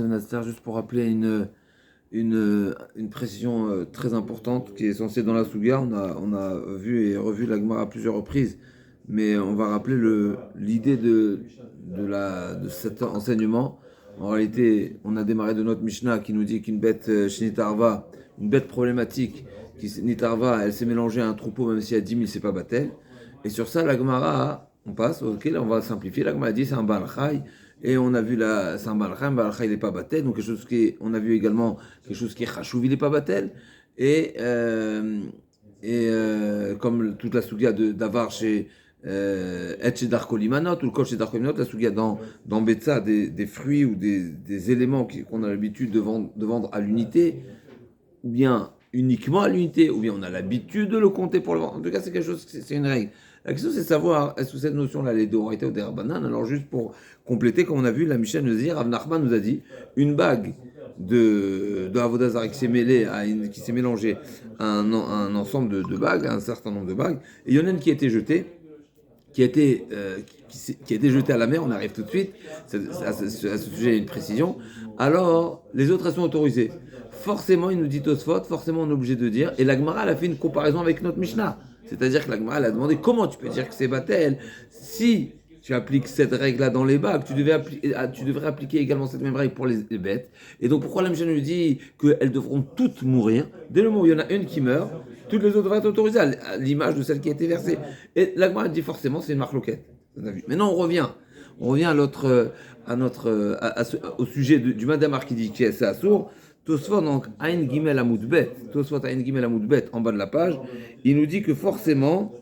Nasser, juste pour rappeler une précision très importante qui est censée dans la Souga. On a vu et revu la Gemara à plusieurs reprises, mais on va rappeler l'idée de cet enseignement. En réalité, on a démarré de notre Mishnah qui nous dit qu'une bête Shnitarva, une bête problématique, Nitarva, elle s'est mélangée à un troupeau, même si à 10 000, c'est pas Batel. Et sur ça, la Gemara, on passe, ok, là on va simplifier. La Gemara dit c'est un Baal Chai. Et on a vu là, c'est un Balchai, il n'est pas Batel, donc on a vu également quelque chose qui est Chachouv, il n'est pas Batel. Comme toute la Sougia d'Avar chez Etche Darkolimanot, ou le Koch chez Darkolimanot, la Sougia dans Betsa, des fruits ou des éléments qu'on a l'habitude de vendre à l'unité, ou bien uniquement à l'unité, ou bien on a l'habitude de le compter pour le vendre. En tout cas, c'est quelque chose, c'est une règle. La question, c'est de savoir, est-ce que cette notion-là, elle est d'Oraïta ou d'Erabanan? Alors, juste pour compléter, comme on a vu, la Mishnah nous dit, Rav Nachman nous a dit, une bague de Avodazar qui s'est qui s'est mélangée à un ensemble de bagues, à un certain nombre de bagues, et il y en a une qui a été jetée, qui a été jetée à la mer, on arrive tout de suite, à ce sujet, il y a une précision. Alors, les autres, elles sont autorisées. Forcément, il nous dit Tosfot, forcément, on est obligé de dire, et la Gemara, elle a fait une comparaison avec notre Mishnah. C'est-à-dire que la Gemara, elle a demandé comment tu peux dire que c'est Batel. Si tu appliques cette règle-là dans les bagues, tu devrais appliquer également cette même règle pour les bêtes. Et donc, pourquoi la Mishnah nous dit qu'elles devront toutes mourir? Dès le moment où il y en a une qui meurt, toutes les autres devraient être autorisées, à l'image de celle qui a été versée. Et la Gemara dit forcément, c'est une marloquette. Maintenant, on revient au sujet du Madamar qui dit que c'est assourd. Tosfot, donc, Aïn Gimel Amoudbet, Tosfot Aïn Gimel Amoudbet, en bas de la page, il nous dit que forcément,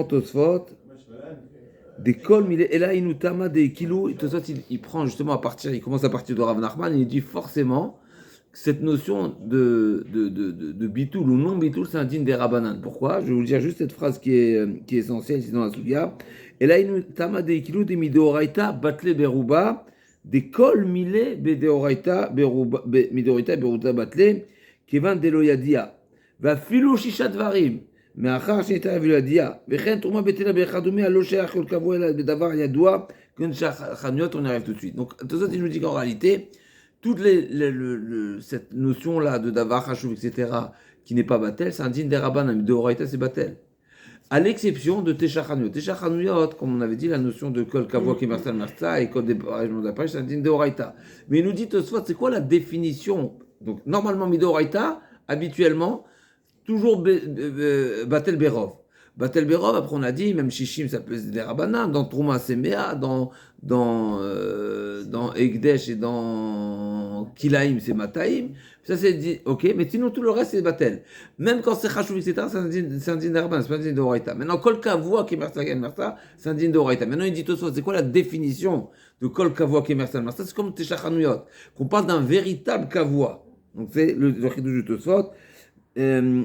Tosfot, des kol, et là, il nous tama des kilos, Tosfot, il prend justement il commence à partir de Rav Nachman, il dit forcément, cette notion de bitoul ou non bitoul, c'est un digne des Rabbanan. Pourquoi? Je vais vous dire juste cette phrase qui est essentielle ici dans la Sougia. Et là, il nous tama des kilos des midoraita batle beruba, des kol mile bedoraita beruba batle, kevan deloyadia. Va filo shishat varim. Mais achar shenita veloyadia. Vechen tourma betela bechadoumé à l'oshéach kol kavo el bedavar yadoua, kun shachaniot, on arrive tout de suite. Donc, tout ça, il nous dit qu'en réalité, toute cette notion-là de davar, hachouv, etc., qui n'est pas batel, c'est un digne des rabbanim. De oraita, c'est batel. À l'exception de Teshachanouyot. Teshachanouyot, comme on avait dit, la notion de Kol Kavua Kemersal Marsa et Kol Déparagement d'Après, c'est un digne de Horaïta. Mais il nous dit Tosfot, c'est quoi la définition? Donc, normalement, Midoraïta, habituellement, toujours Batel Berov. Batel Berov, après on a dit, même Shishim, ça peut être des Rabbanan, dans Trouma Semea, dans Egdesh et dans Kilaim, c'est Mataim. Ça c'est dit, ok, mais sinon tout le reste c'est Batel. Même quand c'est Chachouv, etc., c'est un digne de Rabbanan, c'est pas un digne de Horaïta. Maintenant, Kol Kavua Kemersal Marsa, c'est un digne de Horaïta. Maintenant, il dit Tosfot, c'est quoi la définition de Kol Kavua Kemersal Marsa? C'est comme Teshachanouyot, qu'on parle d'un véritable Kavua. Donc c'est le chidouj de Tosfot.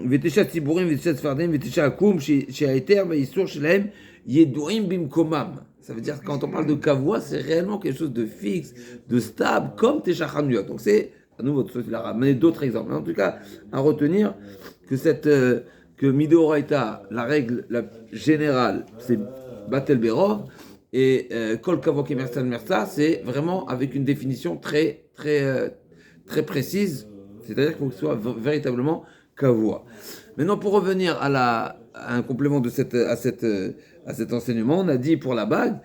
ותשע ציבורים ותשע צפרדעים ותשע עקום שההיתר והאיסור שלהם ידועים במקומם. Ça veut dire que quand on parle de kavua, c'est réellement quelque chose de fixe, de stable, comme Tesha Chanuyot. Donc c'est, à nouveau, il a ramené d'autres exemples. Mais en tout cas, à retenir que Midoraita, la règle générale, c'est Batel Berov, et Kol Kavua Kemersal Mersa, c'est vraiment avec une définition très, très, très précise. C'est-à-dire qu'il faut que ce soit véritablement Kavua. Maintenant, pour revenir à un complément de à cet enseignement, on a dit pour la bague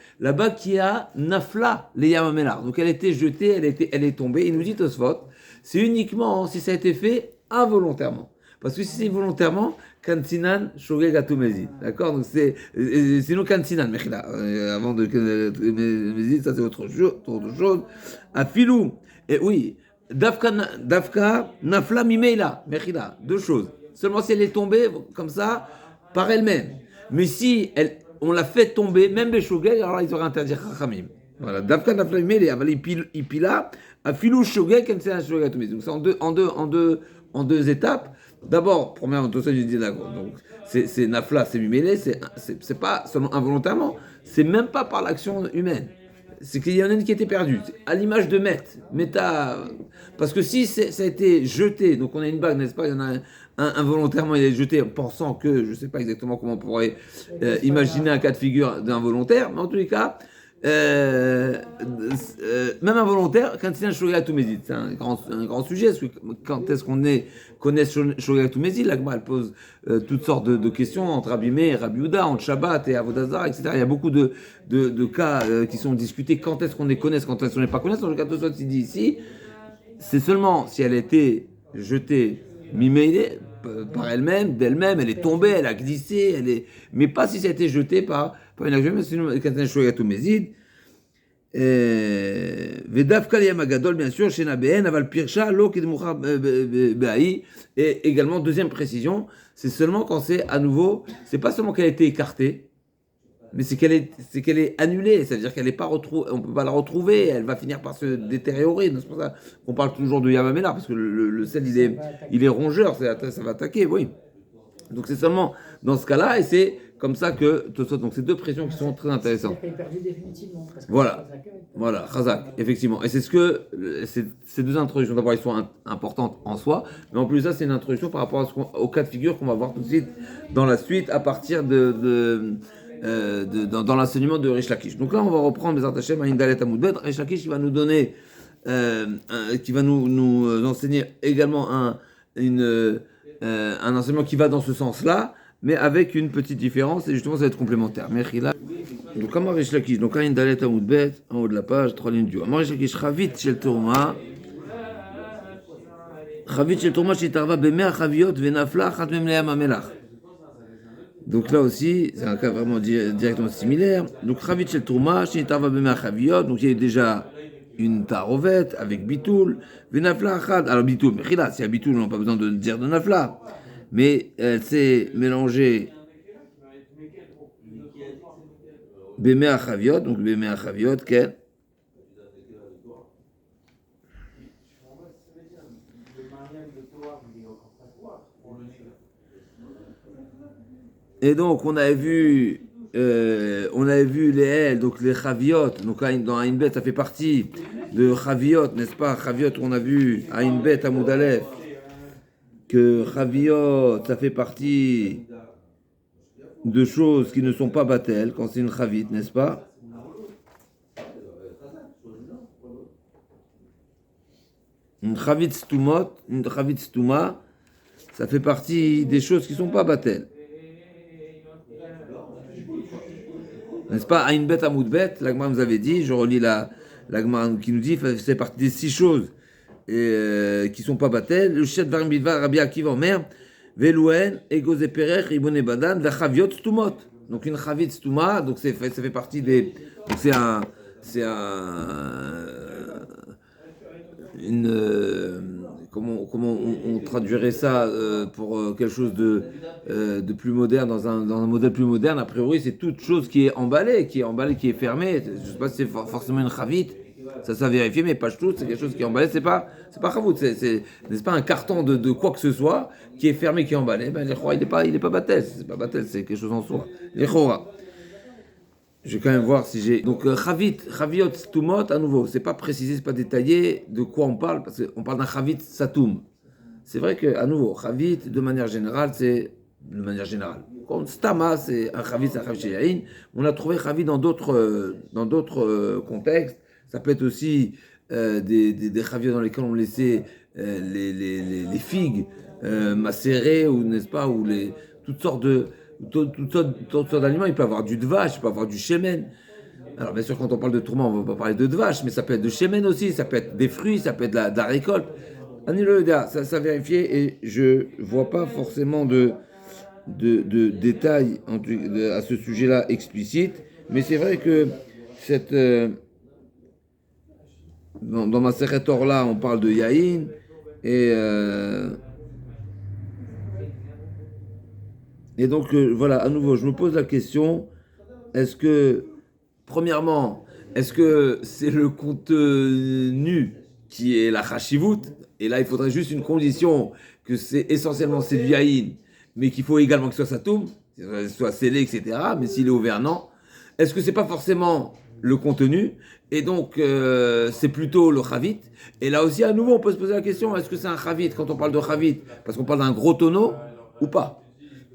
qui a nafla les yamamelar. Donc elle était jetée, elle est tombée. Il nous dit Tosfot, c'est uniquement si ça a été fait involontairement. Parce que si c'est volontairement, kansinan shogeg atumezi. D'accord? Donc sinon kansinan, mechila. Avant de mezi, ça c'est autre chose. Afilou. Et oui. Dafka, nafla mimeila, mechila, deux choses. Seulement si elle est tombée comme ça, par elle-même. Mais si on l'a fait tomber, même les shogeg, alors ils auraient interdit chachamim. Voilà, dafka, nafla mimeila, ipila, afilou shogeg, quand c'est un shogeg. Donc c'est en deux étapes. D'abord, premièrement, tout ça, je dis d'accord. Donc c'est nafla, c'est mimeila, c'est pas seulement involontairement, c'est même pas par l'action humaine. c'est qu'il y en a une qui était perdue, à l'image de Meta, parce que si ça a été jeté, donc on a une bague, n'est-ce pas, il y en a involontairement il est jeté pensant que, je ne sais pas exactement comment on pourrait imaginer un cas de figure d'involontaire, mais en tous les cas, même involontaire, quand il y a un Shogat ou Mézid, c'est un grand sujet, parce que quand est-ce qu'on connaît Shogat ou Mézid, là, elle pose toutes sortes de questions entre Rabbi Meir et Rabbi Yehuda, entre Shabbat et Avodazar, etc. Il y a beaucoup de cas qui sont discutés, quand est-ce qu'on les connaît, quand est-ce qu'on n'est pas connaît. Dans le cas de Tosfot, il dit ici, c'est seulement si elle a été jetée, mimée par elle-même, d'elle-même, elle est tombée, elle a glissé, mais pas si ça a été jeté par une action, mais sinon, quand un Shogat ou Mézid, Vedavka liyam agadol, bien sûr, chez Nabéen, aval pirsha, lo kidmoucha be'aï. Et également, deuxième précision, c'est seulement quand c'est à nouveau, c'est pas seulement qu'elle a été écartée, mais c'est qu'elle est annulée, c'est-à-dire qu'elle n'est pas retrouvée, on peut pas la retrouver, elle va finir par se détériorer. C'est pour ça qu'on parle toujours de Yamamela, parce que le sel, il est rongeur, ça va attaquer, oui. Donc c'est seulement dans ce cas-là, et c'est comme ça que donc ces deux pressions qui sont très intéressantes. Elle est perdue définitivement. Voilà, Chazak, effectivement. Et c'est ce que ces deux introductions, d'abord, elles sont importantes en soi, mais en plus ça, c'est une introduction par rapport au cas de figure qu'on va voir tout de suite dans la suite, à partir dans l'enseignement de Rish Lakish. Donc là, on va reprendre les Hashem à Indalet Amoudbet. Rish Lakish, il va nous donner, qui va nous enseigner également un enseignement qui va dans ce sens-là, mais avec une petite différence, et justement ça va être complémentaire. Mechila. Donc comment Rish Lakish, donc Ayin Dalet Amoudbet, en haut de la page, 3 lignes du haut. Rish Lakish, Chavit Shel Tourma, Chavit Shel Tourma, Shitarva Bemea Chaviot, Venafla, Chatmem Leam Amelach. Donc là aussi, c'est un cas vraiment directement similaire. Donc Chavit Shel Tourma, Shitarva Bemea Chaviot, donc il y a déjà une tarovet avec bitoul, Venafla, Chad. Alors bitoul, Mechila, si y a bitoul, on n'a pas besoin de dire de nafla. Mais elle s'est mélangée Bémé Chaviot, donc Bémé Chaviot, quel et donc on avait vu les L, donc les Chaviot, donc dans Aïn Bet, ça fait partie de Chaviot, n'est-ce pas? Chaviot, on a vu Aïn Bet à Moudalef, que Chaviot, ça fait partie de choses qui ne sont pas battelles, quand c'est une Chavit, n'est-ce pas? Une Chavit Stouma, ça fait partie des choses qui ne sont pas battelles. N'est-ce pas? Aïn Bet Amoud Bet, l'Agma nous avait dit, je relis l'Agma qui nous dit, c'est partie des 6 choses qui ne sont pas battelles. Le Shet Varim Bidvar, Rabbi Akiva Omer, Velouen, Egoze Perech, Ibone Badan, Vachaviot Stumot. Donc une Chavit Stuma, donc ça fait partie des. Donc comment on traduirait ça pour quelque chose de plus moderne, dans un modèle plus moderne? A priori, c'est toute chose qui est emballée, qui est fermée. Je ne sais pas si c'est forcément une chavite, ça vérifie, mais pas tout, c'est quelque chose qui est emballé. C'est pas chavout, n'est-ce pas un carton de quoi que ce soit qui est fermé, qui est emballé? Ben l'echora, il est pas batel, c'est pas batel, c'est quelque chose en soi. L'echora. Je vais quand même voir si j'ai. Donc, Chaviot Stumot, à nouveau, c'est pas précisé, c'est pas détaillé de quoi on parle, parce qu'on parle d'un Chavit Satum. C'est vrai qu'à nouveau, Chavit, de manière générale, c'est. De manière générale. Quand Stama, c'est un Chavit Sheyain. On a trouvé Chavit dans d'autres contextes. Ça peut être aussi des Chaviot dans lesquels on laissait les figues macérées, ou n'est-ce pas, ou toutes sortes d'aliments. Il peut y avoir du dvash, il peut y avoir du shemen. Alors bien sûr, quand on parle de tourment, on ne va pas parler de dvash, mais ça peut être de shemen aussi, ça peut être des fruits, ça peut être de la récolte. Ça vérifié, et je ne vois pas forcément de détails à ce sujet-là explicite, mais c'est vrai que dans ma Seret Orla, on parle de Yahin, et donc, voilà, à nouveau, je me pose la question, premièrement, est-ce que c'est le contenu qui est la chashivut? Et là, il faudrait juste une condition, que essentiellement c'est du yaïn, mais qu'il faut également que ce soit satoum, soit scellé, etc., mais s'il est ouvert, non. Est-ce que c'est pas forcément le contenu, et donc c'est plutôt le chavit. Et là aussi, à nouveau, on peut se poser la question, est-ce que c'est un chavit quand on parle de chavit, parce qu'on parle d'un gros tonneau ou pas?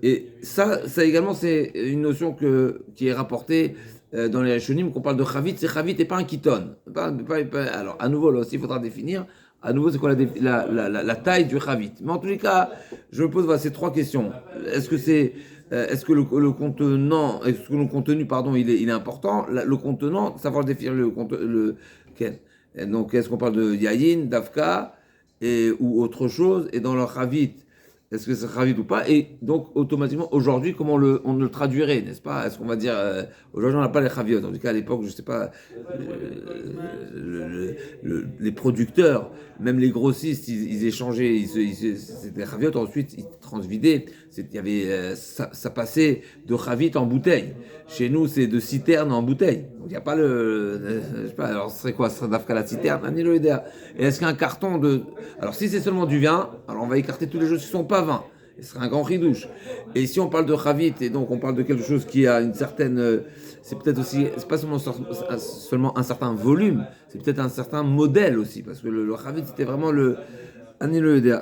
Et ça également, c'est une notion qui est rapportée dans les Rishonim, qu'on parle de chavit, c'est chavit et pas un kiton. Alors, à nouveau, là aussi, il faudra définir, à nouveau, c'est quoi la taille du chavit. Mais en tous les cas, je me pose ces trois questions. Est-ce que le contenant, est-ce que le contenu, pardon, il est important? Le contenant, savoir définir quel. Et donc, est-ce qu'on parle de yayin, d'avka, ou autre chose? Et dans le chavit, est-ce que c'est chavit ou pas? Et donc, automatiquement, aujourd'hui, comment on le traduirait, n'est-ce pas? Est-ce qu'on va dire, aujourd'hui, on n'a pas les chaviot. En tout cas, à l'époque, je ne sais pas, les producteurs, même les grossistes, ils échangeaient, c'était chaviot, ensuite, ils transvidaient. Il y avait, ça passait de chavit en bouteille. Chez nous, c'est de citerne en bouteille. Donc, il n'y a pas je sais pas, alors, ce serait quoi? Ce serait d'Afka la citerne? Et est-ce qu'un carton de. Alors, si c'est seulement du vin, alors on va écarter tous les choses qui ne sont pas vin. Ce serait un grand ridouche. Et si on parle de chavit, et donc on parle de quelque chose qui a une certaine. C'est peut-être aussi. C'est pas seulement un certain volume, c'est peut-être un certain modèle aussi. Parce que le chavit, c'était vraiment le.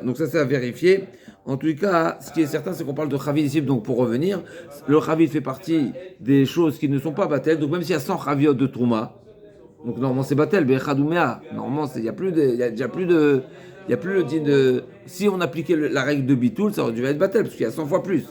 Donc, ça, c'est à vérifier. En tout cas, ce qui est certain, c'est qu'on parle de chavit ici. Donc, pour revenir, le chavit fait partie des choses qui ne sont pas battelles. Donc, même s'il y a 100 chaviot de trouma, donc normalement c'est batel, bechadoumea. Normalement, il y a déjà plus de. Il n'y a plus le dit de. Si on appliquait la règle de bitoul, ça aurait dû être batel, parce qu'il y a 100 fois plus.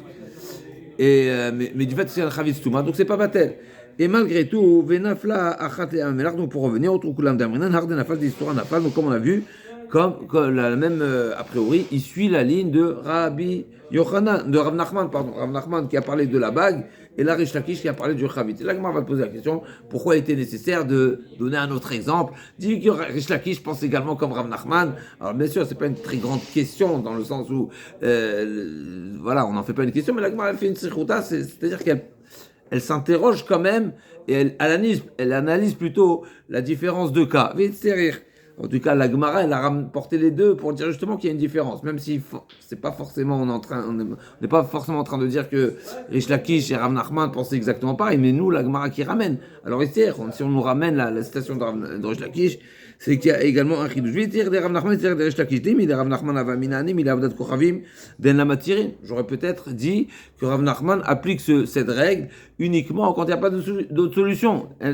Mais du fait que c'est un chavit stouma, donc c'est pas batel. Et malgré tout, venafla achat et amelach, donc pour revenir, au kulam damrinan, harden nafal d'histoire nafal, donc comme on a vu, comme la même, a priori, il suit la ligne de Rabbi Yochanan, de Rav Nachman, pardon, Rav Nachman qui a parlé de la bague, et la Rish Lakish qui a parlé du Chavit. Et là, on va te poser la question, pourquoi il était nécessaire de donner un autre exemple? Dit que Rish Lakish pense également comme Rav Nachman. Alors, bien sûr, c'est pas une très grande question, dans le sens où, voilà, on n'en fait pas une question, mais la Gemara, elle fait une sichuta, c'est-à-dire qu'elle s'interroge quand même, et elle analyse plutôt la différence de cas. En tout cas, la Gemara, elle a rapporté les deux pour dire justement qu'il y a une différence, même si c'est pas forcément, on n'est pas forcément en train de dire que Rish Lakish et Rav Nachman pensaient exactement pareil, mais nous, la Gemara qui ramène. Alors ici, si on nous ramène la citation de Rish Lakish, c'est qu'il y a également un chidouche. J'aurais peut-être dit que Rav Nachman applique cette règle uniquement quand il n'y a pas d'autre solution. On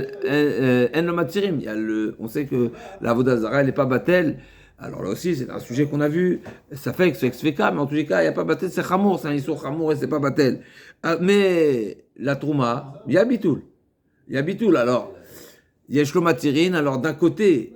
sait que la Vodazara, elle n'est pas battelle. Alors là aussi, c'est un sujet qu'on a vu. Ça fait que c'est XFK, mais en tous les cas, il n'y a pas battel, c'est chamour. C'est un issur chamour et c'est pas battel. Mais la trouma, il y a bitoul. Il y a bitoul. Alors, il y a shlomatirine. Alors, d'un côté,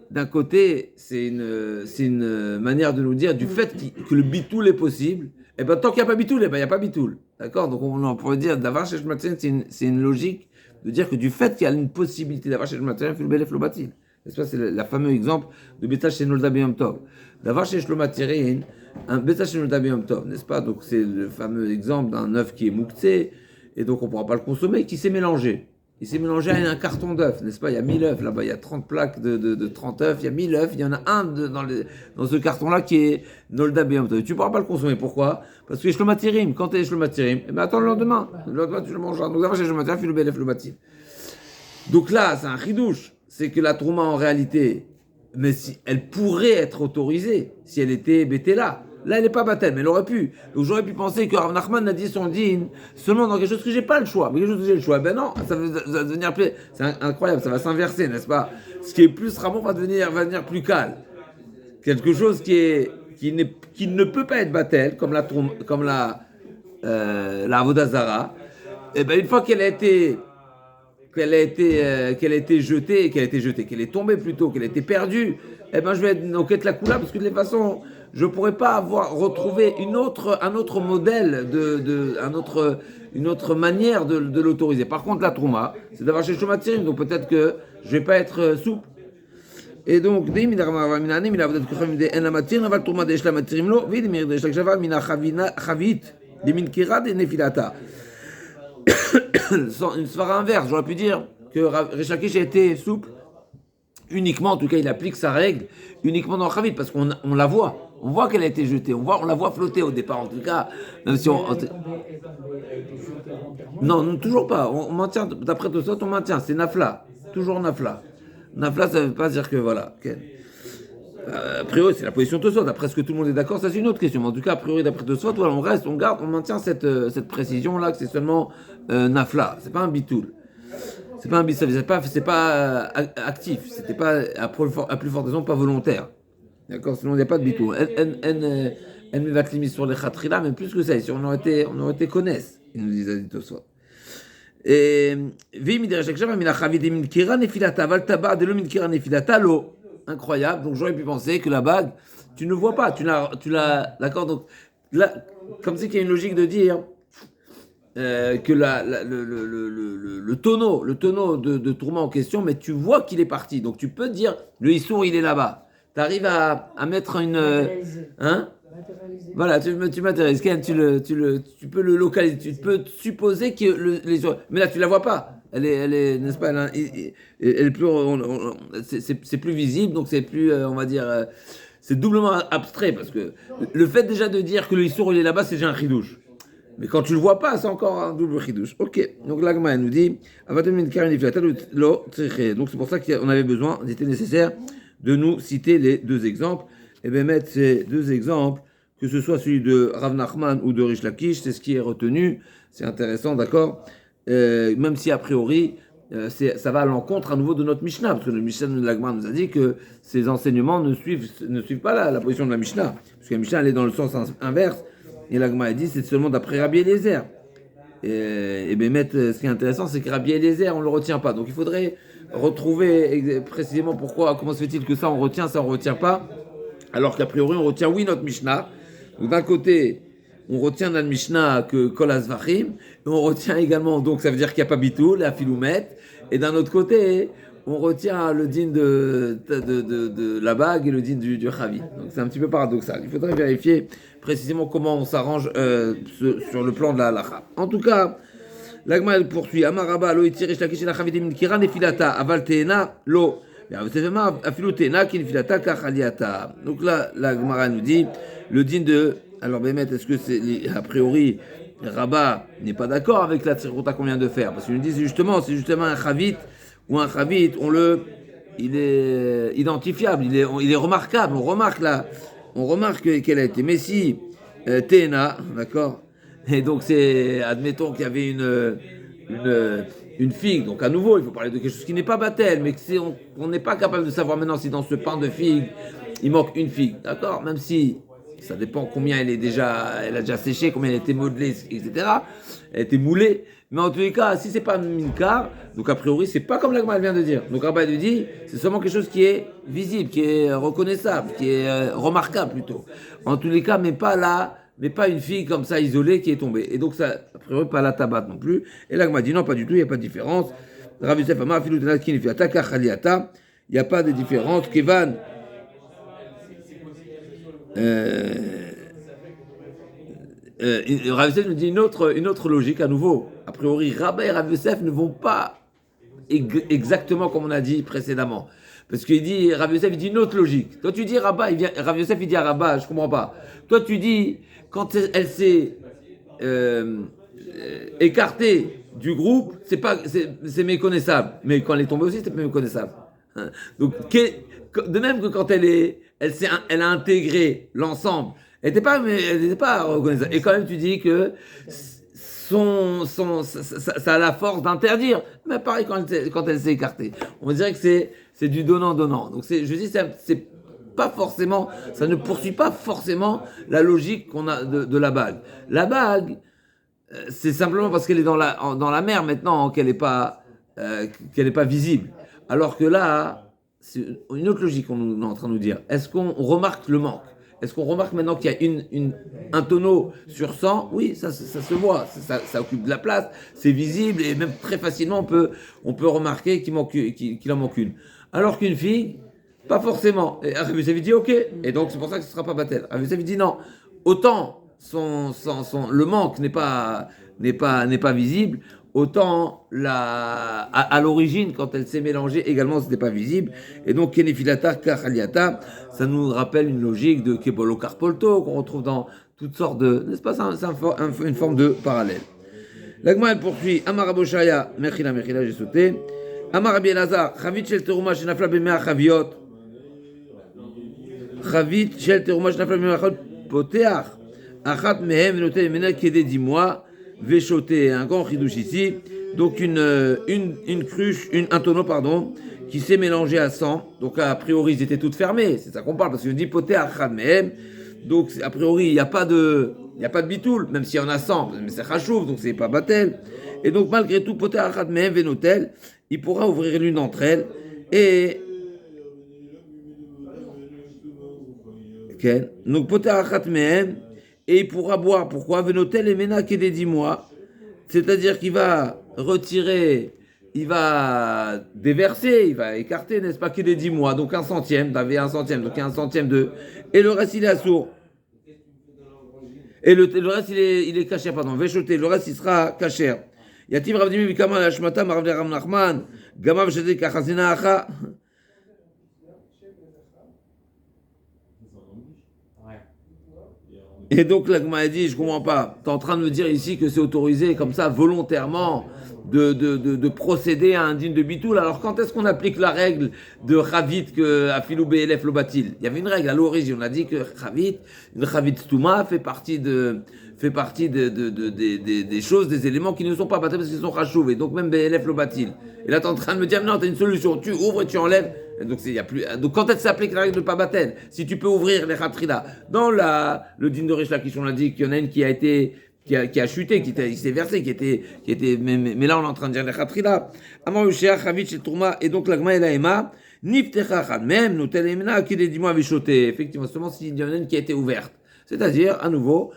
c'est une manière de nous dire du fait que le bitoul est possible. Et bien, tant qu'il n'y a pas bitoul, il n'y a pas bitoul. D'accord? Donc, on pourrait dire d'avoir chez shlomatirine, c'est une logique de dire que du fait qu'il y a une possibilité d'avoir chez shlomatirine, il faut le belef lobatil. C'est le fameux exemple de Beta chez Nolda B'Yom Tov. D'avoir chez Shlomatirine, un Beta chez Nolda B'Yom Tov, n'est-ce pas? Donc c'est le fameux exemple d'un œuf qui est mouktsé, et donc on ne pourra pas le consommer, qui s'est mélangé. Il s'est mélangé à un carton d'œufs, n'est-ce pas? Il y a 1000 œufs là-bas, il y a 30 plaques de 30 œufs, il y a 1000 œufs, il y en a un dans ce carton-là qui est Nolda B'Yom Tov. Tu ne pourras pas le consommer, pourquoi? Parce que Shlomatirine, quand tu es Shlomatirine, eh ben attends le lendemain tu le mangeras. Donc d'avoir chez Shlomatirine, fais le belef le matin. Donc là, c'est un chidouche. C'est que la trouma en réalité, mais si elle pourrait être autorisée si elle était bétéla. Là, elle n'est pas baptême, mais elle aurait pu. Donc j'aurais pu penser que Rav Nachman a dit son din seulement dans quelque chose que j'ai pas le choix. Mais quelque chose que j'ai le choix, ben non, ça va devenir plus. C'est incroyable, ça va s'inverser, n'est-ce pas? Ce qui est plus ramon va devenir plus calme. Quelque chose qui ne peut pas être baptême, comme la Avodazara. Et ben une fois qu'elle a été jetée, qu'elle est tombée plutôt, qu'elle a été perdue, eh ben je vais être au la coula parce que de toute façon, je pourrais pas avoir retrouvé un autre modèle une autre manière de l'autoriser. Par contre, la trouma, c'est d'avoir chez Shlomatirine, donc peut-être que je vais pas être souple. Et donc, une svara inverse, j'aurais pu dire que Rish Lakish a été souple uniquement, en tout cas il applique sa règle uniquement dans Chavit, parce qu'on la voit, on voit qu'elle a été jetée, on la voit flotter au départ, en tout cas, même si non, toujours pas, on maintient, d'après tout ça, on maintient, c'est Nafla. toujours nafla. Nafla, ça ne veut pas dire que voilà. A priori, c'est la position de Tosfot. Après, est-ce que tout le monde est d'accord? Ça, c'est une autre question. Mais en tout cas, a priori, d'après Tosfot, voilà, on reste, on garde, on maintient cette précision-là que c'est seulement nafla. C'est pas un bitoul. C'est pas un bitoul. C'est pas actif. C'était pas, à plus forte raison, pas volontaire. D'accord? Sinon, il n'y a pas de bitoul. Elle me va te limiter sur les khatrila, mais plus que ça. Si on aurait été connaisse, ils nous disent Tosfot. Et incroyable, donc j'aurais pu penser que la bague, tu ne vois pas, tu l'as, d'accord, donc là, comme c'est qu'il y a une logique de dire que le tonneau de tourment en question, mais tu vois qu'il est parti, donc tu peux te dire, le Issour il est là-bas, tu arrives à mettre une... hein? Voilà, tu m'intéresses. Tu peux le localiser. Tu peux supposer que mais là, tu la vois pas. Elle est, n'est-ce pas? Elle est plus, c'est plus visible, donc c'est plus, on va dire, c'est doublement abstrait parce que le fait déjà de dire que le Issour il est là-bas, c'est déjà un chidouche. Mais quand tu le vois pas, c'est encore un double chidouche. Ok. Donc l'agma elle nous dit, donc c'est pour ça qu'on avait besoin, il était nécessaire de nous citer les deux exemples. Et bien mettre ces deux exemples, que ce soit celui de Rav Nachman ou de Rish Lakish, c'est ce qui est retenu. C'est intéressant, d'accord, même si a priori, ça va à l'encontre à nouveau de notre Mishnah, parce que le Mishnah de l'Agma nous a dit que ces enseignements ne suivent pas la position de la Mishnah, parce que la Mishnah elle est dans le sens inverse, et l'Agma a dit c'est seulement d'après Rabbi Eliezer. Et bien mettre, ce qui est intéressant, c'est que Rabbi Eliezer, on ne le retient pas. Donc il faudrait retrouver précisément comment se fait-il que ça on retient pas, alors qu'a priori on retient oui notre Mishnah. Donc d'un côté, on retient dans le Mishnah que Kol Azvachim, et on retient également, donc ça veut dire qu'il n'y a pas Bitoul, la Filoumet, et d'un autre côté, on retient le din de la bague et le din du Chavi. Donc c'est un petit peu paradoxal. Il faudrait vérifier précisément comment on s'arrange sur le plan de la halacha. En tout cas, l'Agma elle poursuit. Amaraba lo itirish lakish la chavidim kira nefilata aval teena lo. Donc là, la Gemara nous dit, le din de... Alors, Bémet, est-ce que c'est... A priori, Rabat n'est pas d'accord avec la tzirkota qu'on vient de faire. Parce qu'ils nous disent justement, c'est justement un chavit, ou un chavit, il est identifiable, il est remarquable. On remarque qu'elle a été Messi, Tena, d'accord? Et donc, admettons qu'il y avait une figue, donc à nouveau, il faut parler de quelque chose qui n'est pas battel, mais on n'est pas capable de savoir maintenant si dans ce pain de figue, il manque une figue, d'accord? Même si ça dépend combien elle a déjà séché, combien elle a été modelée, etc. Elle a été moulée, mais en tous les cas, si c'est pas minkar, donc a priori, c'est pas comme l'Agma vient de dire. Donc Rabba lui dit, c'est seulement quelque chose qui est visible, qui est reconnaissable, qui est remarquable plutôt. En tous les cas, mais pas une fille comme ça isolée qui est tombée. Et donc ça, a priori, pas la tabat non plus. Et là, m'a dit non, pas du tout, il n'y a pas de différence. Rav Yosef Amar, il n'y a pas de différence. Kevan, Rav Yosef nous dit une autre logique à nouveau. A priori, Rabba et Rav Yosef ne vont pas exactement comme on a dit précédemment. Parce qu'il dit, Rav Yosef, il dit une autre logique. Toi, tu dis Rabba, Rav Yosef, il dit à Rabba, je comprends pas. Toi, tu dis, quand elle s'est écartée du groupe, c'est méconnaissable. Mais quand elle est tombée aussi, c'est méconnaissable. Donc, de même que quand elle a intégré l'ensemble, elle n'était pas reconnaissable. Et quand même, tu dis que ça a la force d'interdire. Mais pareil quand elle s'est écartée. On dirait que c'est du donnant-donnant. Donc je dis, c'est pas forcément, ça ne poursuit pas forcément la logique qu'on a de la bague. La bague, c'est simplement parce qu'elle est dans la mer maintenant qu'elle n'est pas visible. Alors que là, c'est une autre logique qu'on est en train de nous dire. Est-ce qu'on remarque le manque? Est-ce qu'on remarque maintenant qu'il y a un tonneau sur 100? Oui, ça se voit, ça occupe de la place, c'est visible et même très facilement on peut remarquer qu'il en manque une. Alors qu'une fille, pas forcément. Et Rav Yosef dit ok, et donc c'est pour ça que ce ne sera pas battel. Rav Yosef dit non, autant le manque n'est pas visible, autant à l'origine, quand elle s'est mélangée, également, ce n'était pas visible. Et donc, Kenefilata, Kachaliata, ça nous rappelle une logique de Kebolo Karpolto, qu'on retrouve dans toutes sortes de... N'est-ce pas, c'est une forme de parallèle. L'Agma, elle poursuit, Amaraboshaya, Mechila, j'ai sauté, Amar Rabbi Elazar, Chavit shel teruma shenafla b'mea chaviot. Chavit shel teruma shenafla b'mea chaviot poteach. Achat mehem venotel mena kedé 10 mois. Véchoté, un grand chidouche ici. Donc une cruche, un tonneau, pardon, qui s'est mélangé à 100. Donc a priori, ils étaient toutes fermées. C'est ça qu'on parle, parce que je dis poté achat mehem. Donc a priori, il n'y a pas de bitoul, même s'il y en a 100. Mais c'est chachouf, donc c'est pas batel. Et donc malgré tout, poté achat mehem venotel, il pourra ouvrir l'une d'entre elles. Et okay. Donc poté achat mehem. Et il pourra boire. Pourquoi? Venotel et mena qui est des 10 mois. C'est-à-dire qu'il va retirer, il va déverser, il va écarter, n'est-ce pas, qui est des 10 mois. Donc un centième, t'avais un centième, donc il y a un centième de. Et le reste, il est assourd. Et le reste, il est caché, pardon. Véchoté, le reste, il sera caché. Yativ Ravdimi Vikama Lashmata Maravde Ram Nachman, Gama Veshete Kachazina Acha. Et donc l'Agma a dit, je comprends pas, tu es en train de me dire ici que c'est autorisé comme ça volontairement de procéder à un dîne de bitoul. Alors quand est-ce qu'on applique la règle de Chavit que Afilou Be'elef Lobatil? Il y avait une règle à l'origine, on a dit que une Chavit Stouma fait partie des choses, des éléments qui ne sont pas battus parce qu'ils sont Chachouv, et donc même Be'elef Lobatil. Et là tu es en train de me dire, non, tu as une solution, tu ouvres et tu enlèves. Donc, donc quand est-ce que ça s'applique la règle de pas batel? Si tu peux ouvrir les khatrila. Dans le din de Rish Lakish, on a dit qu'il y en a une qui a chuté, il s'est versé, qui était, mais là on est en train de dire les khatrila. Amar Yushia, Chavit, Shel Tourma, et donc l'agma et la ema, Niftecha Chad, même, nous telemena, qui est 10 mois véchoté. Effectivement, seulement s'il y en a une qui a été ouverte. C'est-à-dire, à nouveau,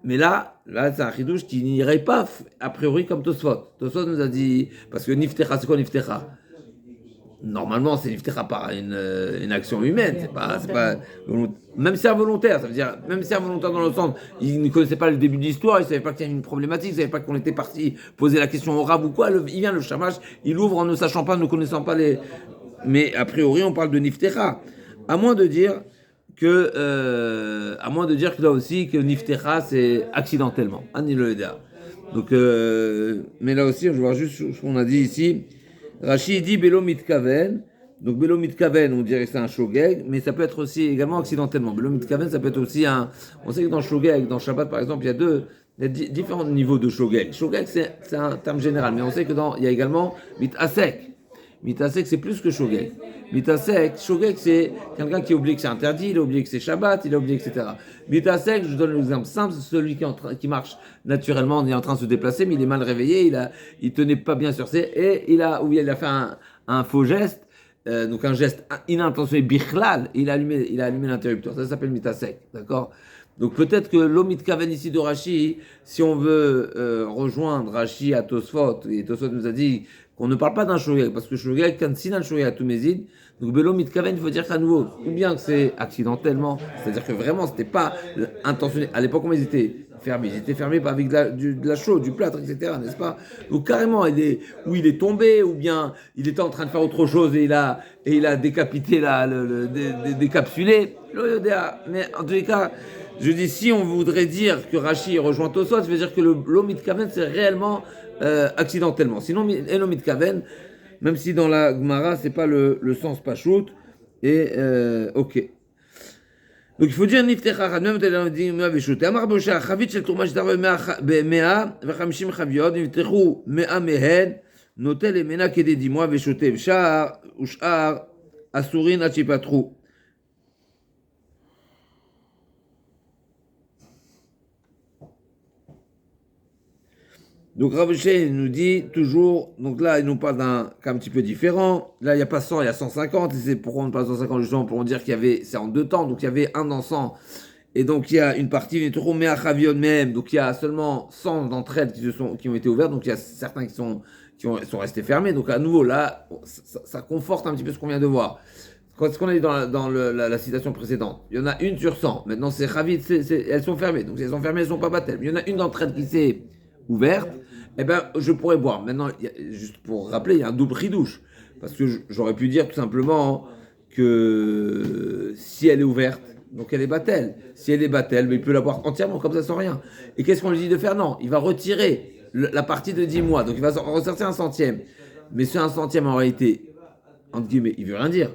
mais là c'est un chidouche qui n'irait pas, a priori, comme Tosfot. Tosfot nous a dit, parce que Niftecha, c'est quoi Niftecha? Normalement, c'est niftecha par une action humaine, c'est pas même si involontaire, ça veut dire, même si involontaire dans le sens, il ne connaissait pas le début de l'histoire, il ne savait pas qu'il y avait une problématique, il ne savait pas qu'on était parti poser la question au rab ou quoi, il vient le shamash, il ouvre en ne sachant pas, ne connaissant pas les. Mais a priori, on parle de niftecha. À moins de dire que là aussi, que niftecha, c'est accidentellement. Ani le Eda. Donc, mais là aussi, je vais voir juste ce qu'on a dit ici. Rashi dit Belo Mitkaven. Donc Belo Mitkaven, on dirait que c'est un shogeg, mais ça peut être aussi également accidentellement. Belo Mitkaven, ça peut être aussi un. On sait que dans shogeg, dans Shabbat par exemple, il y a différents niveaux de shogeg. Shogeg, c'est un terme général, mais on sait que il y a également mitasek. Mitasek, c'est plus que shogeg. Mitasek, shogeg, c'est quelqu'un qui oublie que c'est interdit, il a oublié que c'est Shabbat, il a oublié, etc. Mitasek, je vous donne l'exemple simple, c'est celui qui marche naturellement, il est en train de se déplacer, mais il est mal réveillé, il tenait pas bien sur ses, et il a fait un faux geste, donc un geste inintentionné, bichlal, il a allumé l'interrupteur. Ça s'appelle mitasek, d'accord? Donc peut-être que l'omit kaven ici de Rashi, si on veut rejoindre Rashi à Tosfot, et Tosfot nous a dit qu'on ne parle pas d'un shogeg, parce que shogeg, quand sinan shogeg à tout mézid, donc belomit kaven, il faut dire qu'à nouveau, ou bien que c'est accidentellement, c'est-à-dire que vraiment c'était pas intentionné. À l'époque, comment ils étaient fermés? Ils étaient fermés avec de la chaux, du plâtre, etc., n'est-ce pas? Donc carrément, il est tombé, ou bien il était en train de faire autre chose et il a décapité, décapsulé. Mais en tous les cas, je dis, si on voudrait dire que Rashi rejoint Tosot, ça veut dire que l'omit kaven, c'est réellement accidentellement. Sinon, l'omit kaven, même si dans la Gemara, c'est pas le sens pachout, et ok. Donc il faut dire niftecha même t'as veshut. Amar bosha chavit shel tourma shtar be-mea ve-chamishim chaviot niftechu mea mehen notel emena kedé 10 mois veshuté v'shar ushar asurin ad shipatru. Donc Rav Sheh nous dit toujours, donc là il nous parle d'un cas un petit peu différent. Là il n'y a pas 100, il y a 150. Et c'est pourquoi on parle de 150 justement pour dire qu'il y avait, c'est en 2 temps, donc il y avait un dans 100. Et donc il y a une partie, même, donc il y a seulement 100 d'entre elles qui ont été ouvertes, donc il y a certains qui sont restés fermés. Donc à nouveau là, ça conforte un petit peu ce qu'on vient de voir. Ce qu'on a dit dans la citation précédente, il y en a une sur 100. Maintenant c'est Chavit, elles sont fermées. Donc si elles sont fermées, elles ne sont pas battelles. Il y en a une d'entre elles qui s'est ouverte, eh ben, je pourrais boire. Maintenant, juste pour rappeler, il y a un double ridouche. Parce que j'aurais pu dire tout simplement que si elle est ouverte, donc elle est battelle. Si elle est battelle, mais il peut la boire entièrement, comme ça, sans rien. Et qu'est-ce qu'on lui dit de faire? Non, il va retirer la partie de 10 mois. Donc il va ressortir un centième. Mais ce 1 centième, en réalité, entre guillemets, il veut rien dire.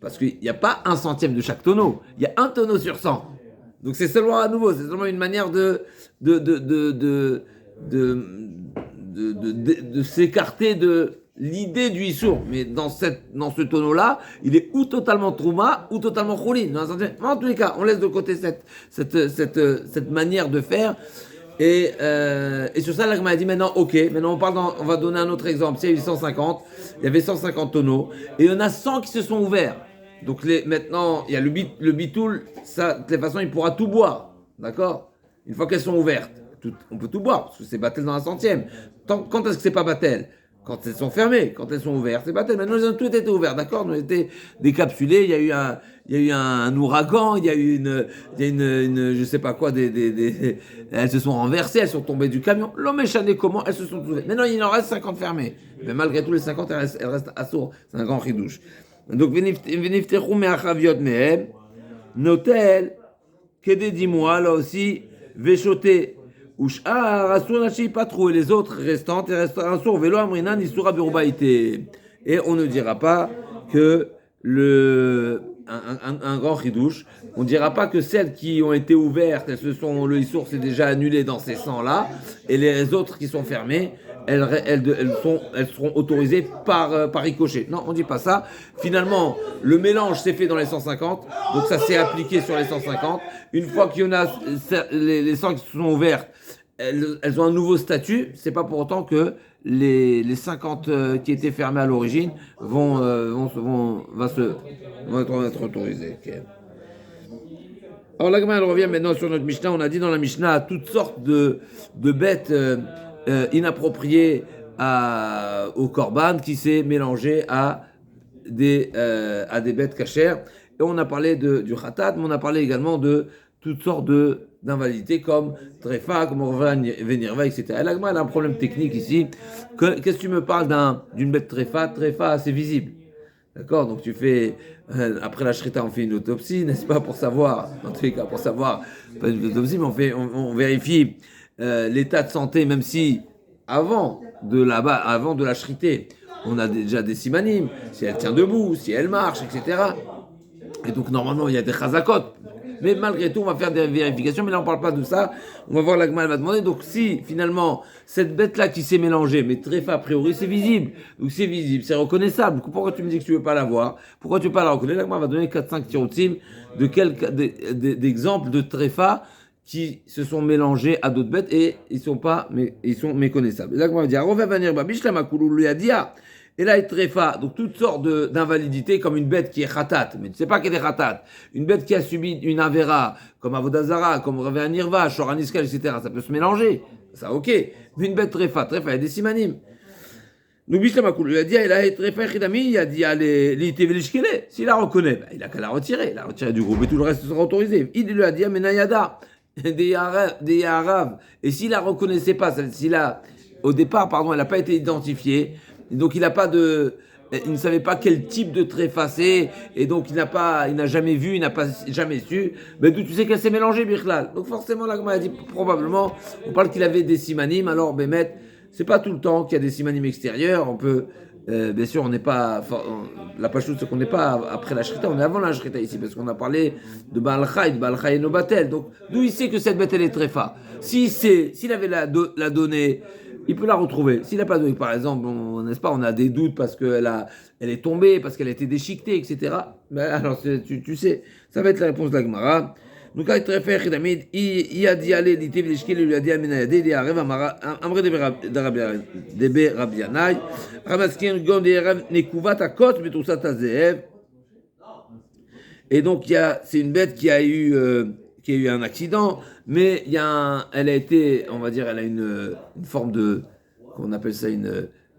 Parce qu'il n'y a pas 1 centième de chaque tonneau. Il y a un tonneau sur 100. Donc c'est seulement à nouveau, c'est seulement une manière de s'écarter de l'idée du Issour. Mais dans ce tonneau-là, il est ou totalement Trouma ou totalement Choulin. En tous les cas, on laisse de côté cette manière de faire. Et sur ça, l'Agma a dit maintenant, ok, maintenant on va donner un autre exemple. Il y a eu 150, il y avait 150 tonneaux, et il y en a 100 qui se sont ouverts. Donc maintenant, il y a le bitoul, ça, de toute façon, il pourra tout boire, d'accord? Une fois qu'elles sont ouvertes, on peut tout boire, parce que c'est battel dans 1 centième. Quand est-ce que c'est pas battel? Quand elles sont fermées, quand elles sont ouvertes, c'est battel. Maintenant, ils ont tout été ouverts, d'accord? Ils ont été décapsulés, il y a eu un ouragan, il y a eu une je sais pas quoi, elles se sont renversées, elles sont tombées du camion. L'homme échané comment? Elles se sont ouvertes. Maintenant, il en reste 50 fermées. Mais malgré tout, les 50, elles restent à sourd. C'est un grand ridouche. Donc, Veniftechu me'achaviot mehem, notel, kede 10 mois, là aussi, Véchoté, Ushar, Asur Nashi Patrou, et les autres restantes, et restera un sourd, Vélo Amrinan, Isura Birubaïté. Et on ne dira pas que un grand ridouche, on ne dira pas que celles qui ont été ouvertes, le Issour s'est déjà annulé dans ces 100-là, et les autres qui sont fermées, elles seront autorisées par ricochet. Non, on ne dit pas ça. Finalement, le mélange s'est fait dans les 150, donc ça s'est appliqué sur les 150. Une fois qu'il y en a les 100 qui se sont ouvertes, elles ont un nouveau statut. C'est pas pour autant que les 50 qui étaient fermées à l'origine vont être autorisées. Okay. Alors la elle revient maintenant sur notre Mishnah. On a dit dans la Mishnah toutes sortes de bêtes inappropriées au korban qui s'est mélangé à des bêtes cachères. Et on a parlé du khatat, mais on a parlé également de toutes sortes d'invalidités comme tréfa, comme venirva, etc. Et l'agma, elle a un problème technique ici. Qu'est-ce que tu me parles d'une bête tréfa? Tréfa, c'est visible. D'accord? Donc tu fais, après la shrita, on fait une autopsie, n'est-ce pas, pour savoir, en tous les cas, pour savoir, pas une autopsie, mais on vérifie l'état de santé, même si avant de la shriter, on a déjà des simanim, si elle tient debout, si elle marche, etc. Et donc normalement, il y a des chazakot. Mais malgré tout, on va faire des vérifications, mais là on ne parle pas de ça. On va voir l'agma, elle va demander. Donc si finalement, cette bête-là qui s'est mélangée, mais tréfa a priori, c'est visible. Donc c'est visible, c'est reconnaissable. Pourquoi tu me dis que tu ne veux pas la voir? Pourquoi tu ne veux pas la reconnaître? L'agma va donner 4-5 tirotim d'exemples de tréfa qui se sont mélangés à d'autres bêtes et ils sont méconnaissables. L'agma va dire, Rova vanir babish la makoulou luyadia. Et là, il tréfa, donc toutes sortes d'invalidités, comme une bête qui est khatat, mais tu ne sais pas qu'elle est khatat. Une bête qui a subi une avera, comme Avodazara, comme Revea Nirva, Shoraniskal, etc. Ça peut se mélanger. Ça, ok. Mais une bête tréfa, il y a des simanim. Nous, Bishlamakoul, il a dit, il a tréfa, il a dit, s'il la reconnaît, il a qu'à la retirer. La retirer du groupe, et tout le reste sera autorisé. Il lui a dit, Menayada, des Arabes. Et s'il la reconnaissait pas, au départ, elle n'a pas été identifiée. Donc il ne savait pas quel type de tréfa c'est, et donc il n'a jamais vu, il n'a pas jamais su. Mais d'où tu sais qu'elle s'est mélangée, Birklal. Donc forcément, l'agma a dit probablement, on parle qu'il avait des simanim, alors Bémet, c'est pas tout le temps qu'il y a des simanim extérieurs, on peut, bien sûr, on n'est pas, la pachoute, c'est qu'on n'est pas après la shrita, on est avant la shrita ici, parce qu'on a parlé de Baal Chai et Nobatel. Donc d'où il sait que cette bête elle est tréfa? S'il avait la donnée, il peut la retrouver. S'il n'a pas donné, par exemple, n'est-ce pas, on a des doutes parce qu'elle est tombée, parce qu'elle a été déchiquetée, etc. Mais alors, tu sais, ça va être la réponse de la Gemara. Donc, il a dit aller, il a dit amenayade, il a rêvé amre de Rabianai, Ramaskin gom de Rav Nekuvat akot, mais tout ça tazeev. Et donc, c'est une bête qui a eu un accident, mais elle a été, on va dire, elle a une forme de, qu'on appelle ça,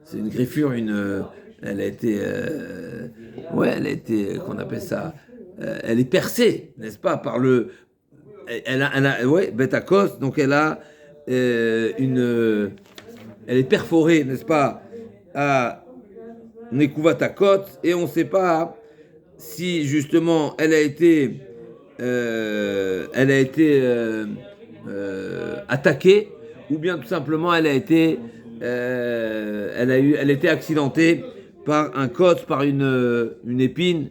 c'est une griffure, elle a été, qu'on appelle ça, elle est percée, n'est-ce pas, par bête à cause, donc elle a elle est perforée, n'est-ce pas, à Nekuvatakot, et on ne sait pas si justement elle a été attaquée, ou bien tout simplement elle a été elle était accidentée par un côte, par une épine.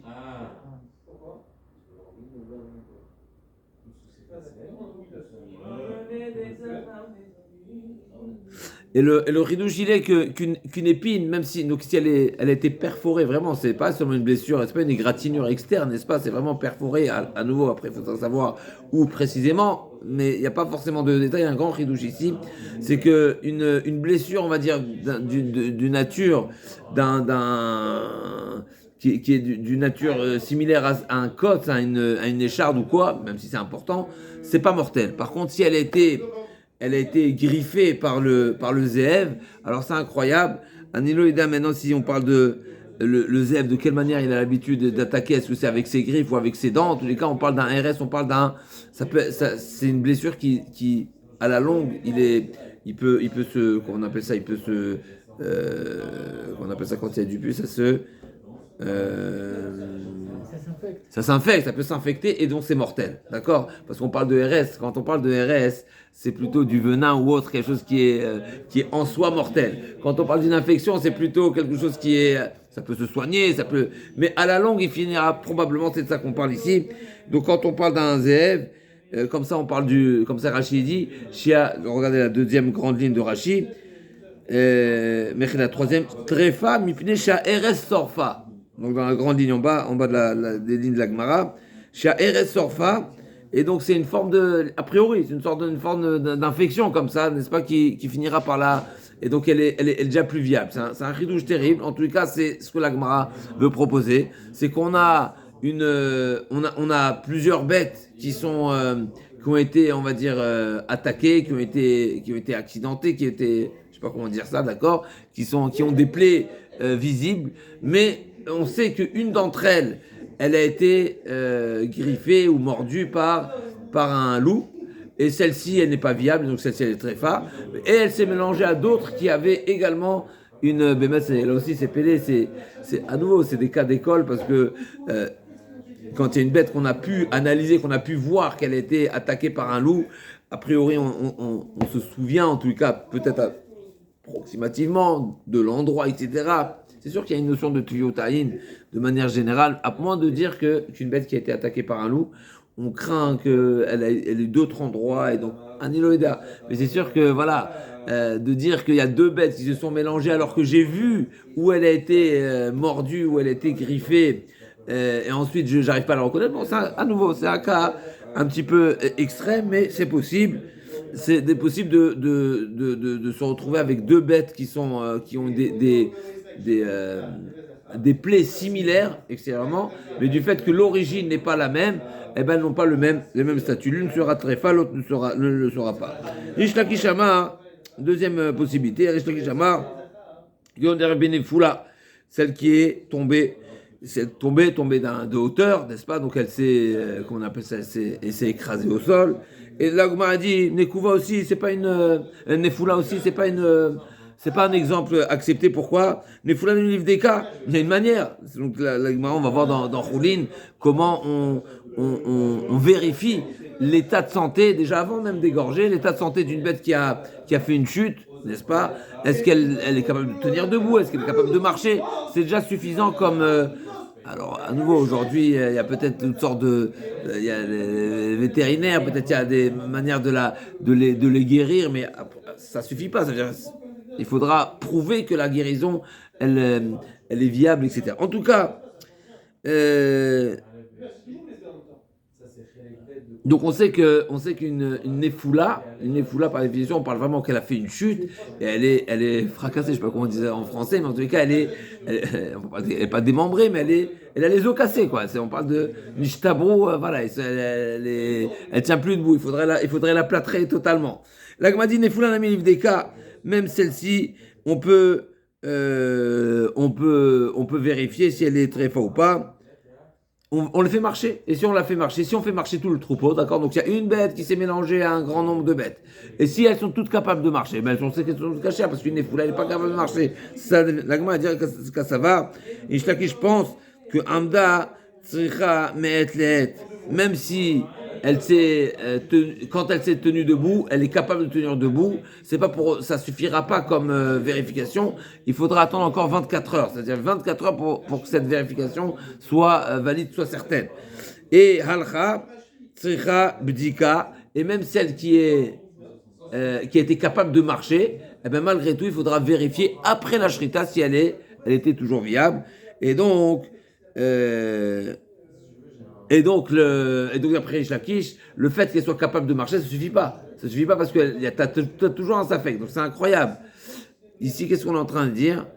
Et le ridouche, il est qu'une épine, même si, donc si elle a été perforée, vraiment, c'est pas seulement une blessure, c'est pas une égratignure externe, n'est-ce pas? C'est vraiment perforé, à nouveau, après, il faudra savoir où précisément, mais il n'y a pas forcément de détails, un grand ridouche ici, c'est que une blessure, on va dire, d'une nature, qui est d'une nature similaire à un côte, à une écharde ou quoi, même si c'est important, c'est pas mortel. Par contre, si elle a été griffée par le zève. Alors c'est incroyable. Anilo Ida, maintenant, si on parle de le zève, de quelle manière il a l'habitude d'attaquer, est-ce que c'est avec ses griffes ou avec ses dents? En tous les cas, on parle d'un RS, on parle c'est une blessure qui, à la longue, il peut se, comment on appelle ça, comment on appelle ça quand il y a du pus, ça s'infecte, ça peut s'infecter et donc c'est mortel, d'accord? Parce qu'on parle de RS, quand on parle de RS, c'est plutôt du venin ou autre, quelque chose qui est en soi mortel. Quand on parle d'une infection, c'est plutôt quelque chose ça peut se soigner, mais à la longue, il finira probablement, c'est de ça qu'on parle ici. Donc quand on parle d'un ZF, comme ça on parle comme ça Rachid dit, regardez la deuxième grande ligne de Rachid, mais la troisième, Trefa, Mipne, Shia RS Sorfa. Donc dans la grande ligne en bas des lignes de la Gemara, Shia RS Sorfa. Et donc c'est une forme a priori, c'est une forme d'infection comme ça, n'est-ce pas, qui finira par là. Et donc elle est déjà plus viable. C'est un ridouche terrible. En tous les cas, c'est ce que la Gemara veut proposer. C'est qu'on a on a plusieurs bêtes qui ont été, on va dire, attaquées, qui ont été accidentées, je sais pas comment dire ça, d'accord, qui ont des plaies visibles, mais on sait qu'une d'entre elles, elle a été griffée ou mordue par un loup, et celle-ci, elle n'est pas viable, donc celle-ci, elle est très fade, et elle s'est mélangée à d'autres qui avaient également une bémesse. Là aussi, c'est pelé, à nouveau, c'est des cas d'école, parce que quand il y a une bête qu'on a pu analyser, qu'on a pu voir qu'elle a été attaquée par un loup, a priori, on se souvient, en tout cas, peut-être approximativement, de l'endroit, etc. C'est sûr qu'il y a une notion de tuyautaïn de manière générale, à moins de dire qu'une bête qui a été attaquée par un loup, on craint qu'elle ait d'autres endroits, et donc un iloïda. Mais c'est sûr que, voilà, de dire qu'il y a deux bêtes qui se sont mélangées alors que j'ai vu où elle a été mordue, où elle a été griffée, et ensuite j'arrive pas à la reconnaître. Bon, ça, à nouveau, c'est un cas un petit peu extrême, mais c'est possible. C'est possible de se retrouver avec deux bêtes qui ont des plaies similaires extérieurement, mais du fait que l'origine n'est pas la même, eh ben, elles n'ont pas le même statut. L'une sera tréfa, l'autre ne le sera pas. Rish Lakish Amar, deuxième possibilité, Rish Lakish Amar, Yonder Benefula, celle qui est tombée de hauteur, n'est-ce pas? Donc elle s'est, comment on appelle ça, elle s'est écrasée au sol. Et l'Agma a dit, Nekouva aussi, c'est pas Nefula aussi, c'est pas un exemple accepté. Pourquoi? Nefula dans le livre des cas, il y a une manière. Donc l'Agma, on va voir dans Choulin comment on vérifie l'état de santé, déjà avant même d'égorger, l'état de santé d'une bête qui a fait une chute, n'est-ce pas? Est-ce qu'elle est capable de tenir debout? Est-ce qu'elle est capable de marcher? C'est déjà suffisant comme... alors, à nouveau, aujourd'hui, il y a peut-être toutes sortes il y a les vétérinaires, peut-être il y a des manières de les guérir, mais ça suffit pas. Ça veut dire, il faudra prouver que la guérison, elle est viable, etc. En tout cas, donc on sait qu'une nefoula par définition, on parle vraiment qu'elle a fait une chute et elle est fracassée, je sais pas comment on disait en français, mais en tous les cas elle est pas démembrée, mais elle a les os cassés, quoi. On parle de nishtabro, voilà, elle tient plus debout, il faudrait la plâtrer totalement. La Gemara dit nefoula n'a mis livre des cas, même celle-ci, on peut vérifier si elle est très forte ou pas. On le fait marcher. Et si on la fait marcher, si on fait marcher tout le troupeau, d'accord? Donc il y a une bête qui s'est mélangée à un grand nombre de bêtes. Et si elles sont toutes capables de marcher, ben on sait qu'elles sont toutes cachées, parce qu'une nefoula, elle n'est pas capable de marcher. Ça, la Gemara dit que ça va. Et je pense que Amda Tzricha Me'et Le'et, même si quand elle s'est tenue debout, elle est capable de tenir debout. Ça suffira pas comme vérification. Il faudra attendre encore 24 heures, c'est-à-dire 24 heures pour que cette vérification soit valide, soit certaine. Et halcha, tzricha, bdika, et même celle qui a été capable de marcher, eh ben malgré tout, il faudra vérifier après la shrita si elle était toujours viable. Et donc, d'après Rish Lakish, le fait qu'elle soit capable de marcher, ça suffit pas. Ça suffit pas parce que t'as toujours un safek. Donc c'est incroyable. Ici, qu'est-ce qu'on est en train de dire?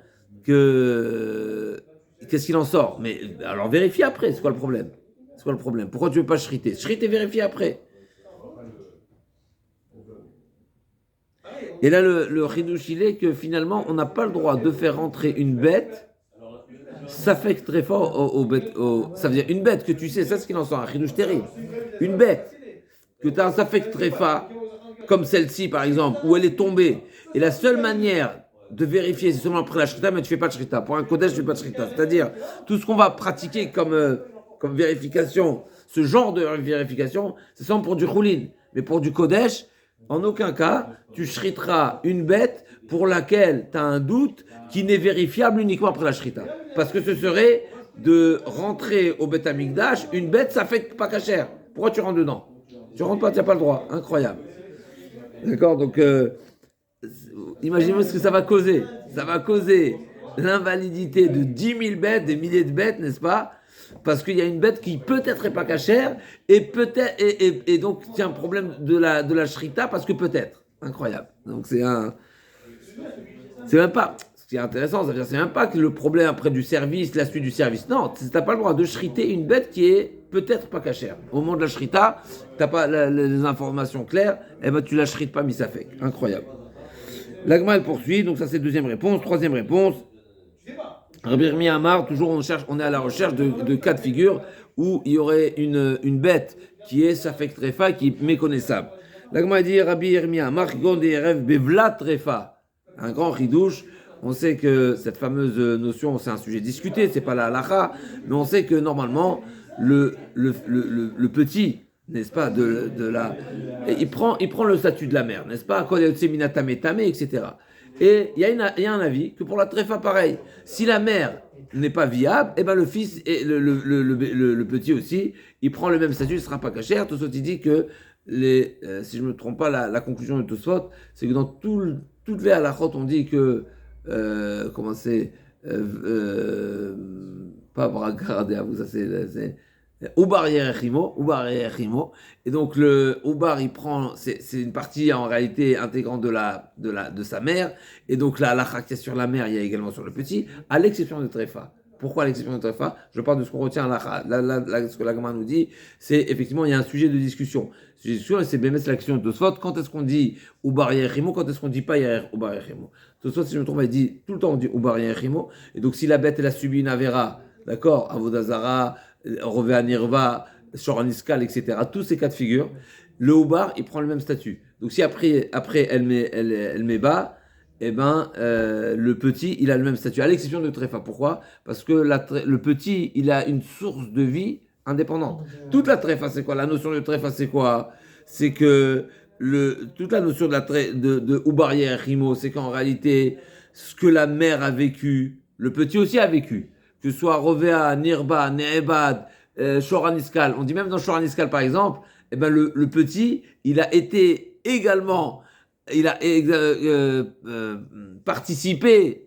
Qu'est-ce qu'il en sort? Mais alors vérifie après, c'est quoi le problème? C'est quoi le problème? Pourquoi tu veux pas shriter? Shriter, vérifie après. Et là, le chidouche, il est que finalement, on n'a pas le droit de faire rentrer une bête. Ça fait très fort ça veut dire une bête que tu sais, ça c'est ce qu'il en sort, un chidouche terrible. Une bête que tu as un safek tréfa, comme celle-ci par exemple, où elle est tombée. Et la seule manière de vérifier, c'est seulement après la shrita, mais tu fais pas de shrita. Pour un kodesh, tu fais pas de shrita. C'est-à-dire, tout ce qu'on va pratiquer comme vérification, ce genre de vérification, c'est seulement pour du choulin. Mais pour du kodesh, en aucun cas, tu shriteras une bête pour laquelle tu as un doute qui n'est vérifiable uniquement après la shrita. Parce que ce serait de rentrer au Beth Amikdash, une bête, ça fait pas cachère. Pourquoi tu rentres dedans? Tu rentres pas, tu n'as pas le droit. Incroyable. D'accord? Donc, imaginez ce que ça va causer. Ça va causer l'invalidité de 10 000 bêtes, des milliers de bêtes, n'est-ce pas? Parce qu'il y a une bête qui peut-être est pas cachère et donc c'est un problème de la shrita parce que peut-être. Incroyable. Donc c'est même pas. Ce qui est intéressant, ça veut dire c'est même pas que le problème après du service, la suite du service. Non, t'as pas le droit de shriter une bête qui est peut-être pas cachère. Au moment de la shrita, t'as pas les informations claires, et ben tu la shrites pas misafek. Incroyable. L'agma elle poursuit, donc ça c'est deuxième réponse. Troisième réponse. Rabbi Yirmi Amar, toujours on est à la recherche de cas de figure où il y aurait une bête qui est safek trefa, qui est méconnaissable. L'agma dit Rabbi Yirmi Amar, gonderev bevlat trefa. Un grand ridouche. On sait que cette fameuse notion, c'est un sujet discuté, c'est pas la halacha, mais on sait que normalement, le petit, n'est-ce pas, il prend le statut de la mère, n'est-ce pas, etc. Et il y a un avis que pour la tréfa, pareil. Si la mère n'est pas viable, eh ben le fils et le petit aussi, il prend le même statut, il ne sera pas cachère. Tosfot il dit que si je ne me trompe pas, la conclusion de Tosfot, c'est que dans toutes les halachot, on dit que comment c'est pas bragarder, vous ça c'est Ubar Yerechimo, et donc le Ubar il prend, c'est une partie en réalité intégrante de sa mère, et donc la halakha qu'il y a sur la mère, il y a également sur le petit, à l'exception de Tréfa. Pourquoi à l'exception de Tréfa? Je parle de ce qu'on retient ce que la Gemara nous dit, c'est effectivement il y a un sujet de discussion. Ce sujet de discussion, c'est bien la question de Tosfot, quand est-ce qu'on dit Ubar Yerechimo, quand est-ce qu'on dit pas Ubar Yerechimo? Tosfot, si je me trompe, il dit tout le temps on dit Ubar Yerechimo, et donc si la bête elle a subi une avera, d'accord, Avodazara, Rové Nirva, Shoraniskal, etc. Tous ces cas de figure, le Oubar, il prend le même statut. Donc si après elle met bas, eh ben, le petit, il a le même statut, à l'exception de Tréfa. Pourquoi? Parce que le petit, il a une source de vie indépendante. Toute la Tréfa, c'est quoi? La notion de Tréfa, c'est quoi? C'est que toute la notion de Oubar Yerechimo, c'est qu'en réalité, ce que la mère a vécu, le petit aussi a vécu. Que ce soit Rovea, Nirba, Ne'ebad, Shoraniskal, on dit même dans Shoraniskal par exemple, eh ben le petit, il a été également, il a participé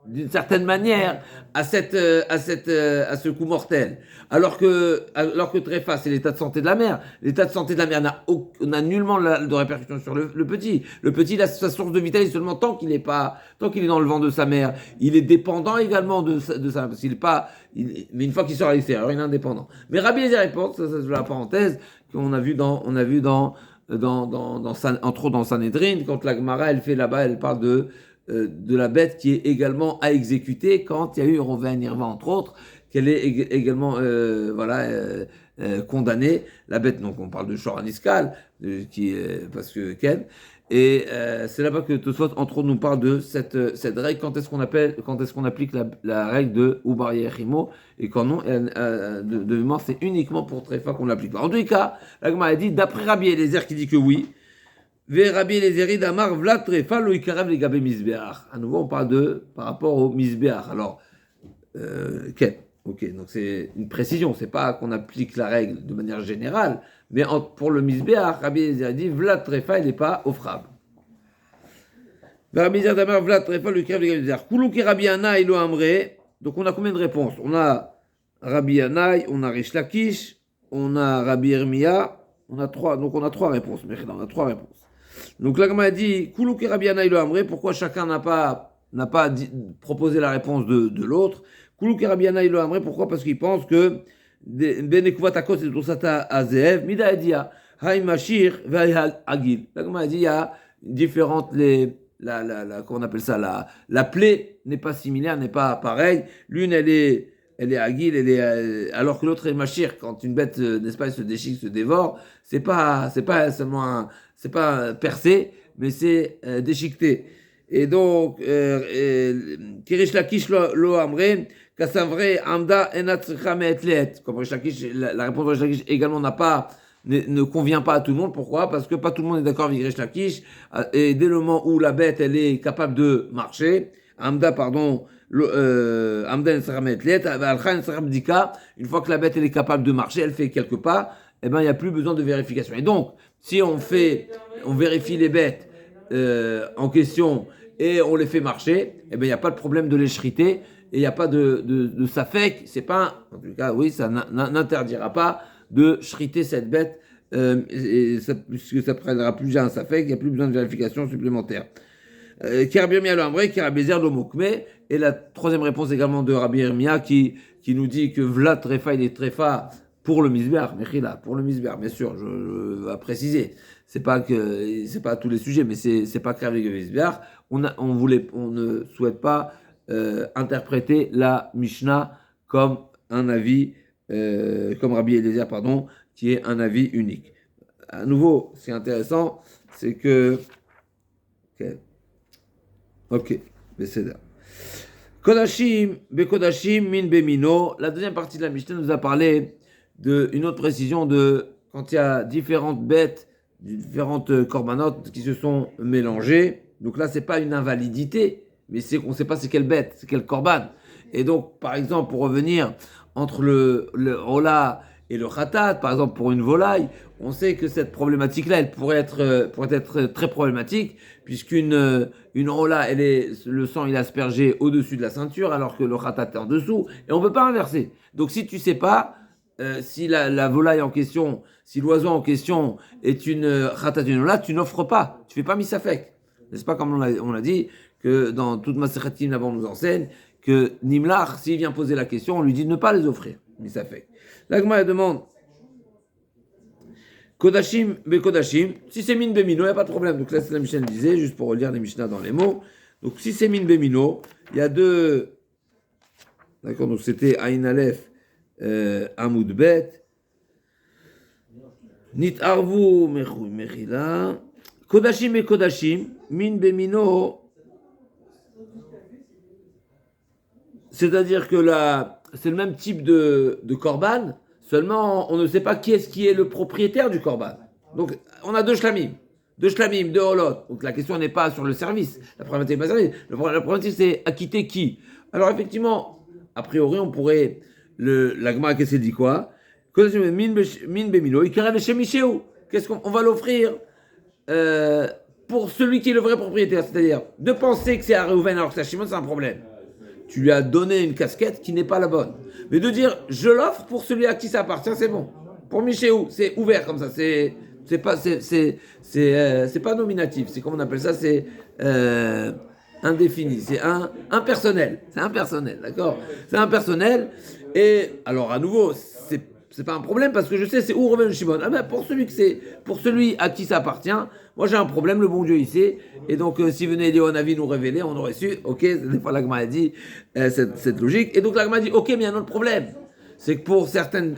d'une certaine manière à ce coup mortel. Alors que Tréfa, c'est l'état de santé de la mère. L'état de santé de la mère n'a nullement de répercussion sur le petit. Le petit, il a sa source de vitalité seulement tant qu'il est dans le ventre de sa mère. Il est dépendant également de sa mère, parce qu'il est pas, mais une fois qu'il sort à l'extérieur, il est indépendant. Mais Rabbi Eliezer répond, ça c'est la parenthèse qu'on a vu entre autres dans Sanhedrin, quand la Gemara, elle fait là-bas, elle parle de la bête qui est également à exécuter quand il y a eu Rovea Nirva, entre autres, qu'elle est également condamnée. La bête, donc on parle de Shoraniskal, parce que Ken, Et c'est là-bas que Tosfot, entre autres, nous parle de cette règle. Quand est-ce qu'on applique la règle de Ubar Yechimo, et quand non, de mémoire, c'est uniquement pour Tréfa qu'on l'applique. En tous les cas, la Gemara a dit, d'après Rabbi Eliezer qui dit que oui, Ve Rabbi Eliezer d'Amar Vlad Tréfa lo ikarev les gabé misbeach. À nouveau, on parle par rapport au misbeach. Alors, ok, donc c'est une précision, c'est pas qu'on applique la règle de manière générale, mais pour le misbeach, Rabbi Eliezer dit Vlad Tréfa, il n'est pas offrable. Rabbi Eliezer d'Amar Vlad Tréfa lo ikarev les gabé misbeach. Koulou ki Rabbi Yana ilo amre. Donc on a combien de réponses? On a Rabbi Yanaï, on a Rish Lakish, on a Rabbi Irmia, on a trois réponses. On a trois réponses. Donc là, comme on a dit, Koulouk et Rabbi Yanaï le Hamré, pourquoi chacun n'a pas proposé la réponse de l'autre? Koulouk et Rabbi Yanaï le Hamré, pourquoi? Parce qu'ils pensent que Benekouvat Akos et Tosata Azeev, Mida Edia, Haïm Mashir, Vaïhal Agil. Là, comme on a dit, il y a différentes comment on appelle ça, la plaie n'est pas similaire, n'est pas pareille. L'une, elle est agile, alors que l'autre est machir. Quand une bête, n'est-ce pas, elle se déchique, se dévore, c'est pas seulement c'est pas percé, mais c'est déchiqueté. Et donc, Kirish Lakish lo amre, Kassavre amda enatzricha me'etlet. Comme Rish Lakish, la réponse de Rish Lakish également ne convient pas à tout le monde. Pourquoi? Parce que pas tout le monde est d'accord avec Rish Lakish. Et dès le moment où la bête, elle est capable de marcher, Amda, pardon, Amda Ensarametlet, Alcha Ensaramdika, une fois que la bête, elle est capable de marcher, elle fait quelques pas, eh ben, il n'y a plus besoin de vérification. Et donc, si on vérifie les bêtes en question et on les fait marcher, eh ben, il n'y a pas de problème de les shriter et il n'y a pas de safek. C'est pas, en tout cas, oui, ça n'interdira pas de shriter cette bête, puisque ça ne prendra plus un safek, il n'y a plus besoin de vérification supplémentaire. Rabbi Irmia le Hamré, Rabbi Eliezer le Mokme, et la troisième réponse également de Rabbi Irmia qui nous dit que Vlad Tréfa, il est Tréfa pour le Misbeach, Mechila, pour le Misbeach, bien sûr, je vais préciser. C'est pas à tous les sujets, mais c'est pas grave avec le Misbeach. On ne souhaite pas interpréter la Mishnah comme un avis, comme Rabbi Eliezer, pardon, qui est un avis unique. À nouveau, ce qui est intéressant, c'est que Ok, Besséda. Kodashim, Bekodashim, Min Bemino. La deuxième partie de la Mishnah nous a parlé d'une autre précision de quand il y a différentes bêtes, différentes corbanotes qui se sont mélangées. Donc là, c'est pas une invalidité, mais c'est qu'on ne sait pas c'est quelle bête, c'est quel corban. Et donc, par exemple, pour revenir entre le Ola et le Khatat, par exemple pour une volaille, on sait que cette problématique-là, elle pourrait être très problématique, puisqu'une Ola, le sang il est aspergé au-dessus de la ceinture, alors que le Khatat est en dessous, et on ne peut pas inverser. Donc si tu ne sais pas, si la volaille en question, si l'oiseau en question est une Khatat une Ola, tu n'offres pas, tu ne fais pas misafek. N'est-ce pas comme on l'a dit, que dans toute Masechatim, là-bas on nous enseigne, que Nimlach, s'il vient poser la question, on lui dit de ne pas les offrir, misafek. L'Agma demande Kodashim be Kodashim. Si c'est min bemino, il n'y a pas de problème. Donc là, c'est la Mishnah disait, juste pour relire les Mishnah dans les mots. Donc si c'est min bemino, il y a deux. D'accord, donc c'était Ain Aleph, Amoud Bet. Nit Arvu Mechila. Kodashim et Kodashim. Min bemino. C'est-à-dire que là, c'est le même type de korban. Seulement, on ne sait pas qui est le propriétaire du korban. Donc, on a deux shlamim, deux holot. Donc, la question n'est pas sur le service. La problématique n'est pas service. La problématique, c'est acquitter qui. Alors, effectivement, a priori, on pourrait. La Gemara, qu'est-ce qu'elle dit quoi? Min bemino, qu'est-ce qu'on va l'offrir pour celui qui est le vrai propriétaire? C'est-à-dire, de penser que c'est à Reuven alors que c'est à Shimon, c'est un problème. Tu lui as donné une casquette qui n'est pas la bonne. Mais de dire, je l'offre pour celui à qui ça appartient, c'est bon. Pour Michéou, c'est ouvert comme ça. C'est pas nominatif. C'est comment on appelle ça? C'est indéfini. C'est impersonnel. C'est impersonnel, d'accord? C'est impersonnel. Et alors, à nouveau, c'est pas un problème parce que je sais c'est où revient le Shimon. Ah ben pour celui à qui ça appartient, moi j'ai un problème, le bon Dieu il sait. Et donc si venait Léonavi nous révéler, on aurait su, ok, des fois l'Agma a dit cette logique. Et donc l'Agma a dit, ok, mais il y a un autre problème. C'est que pour certains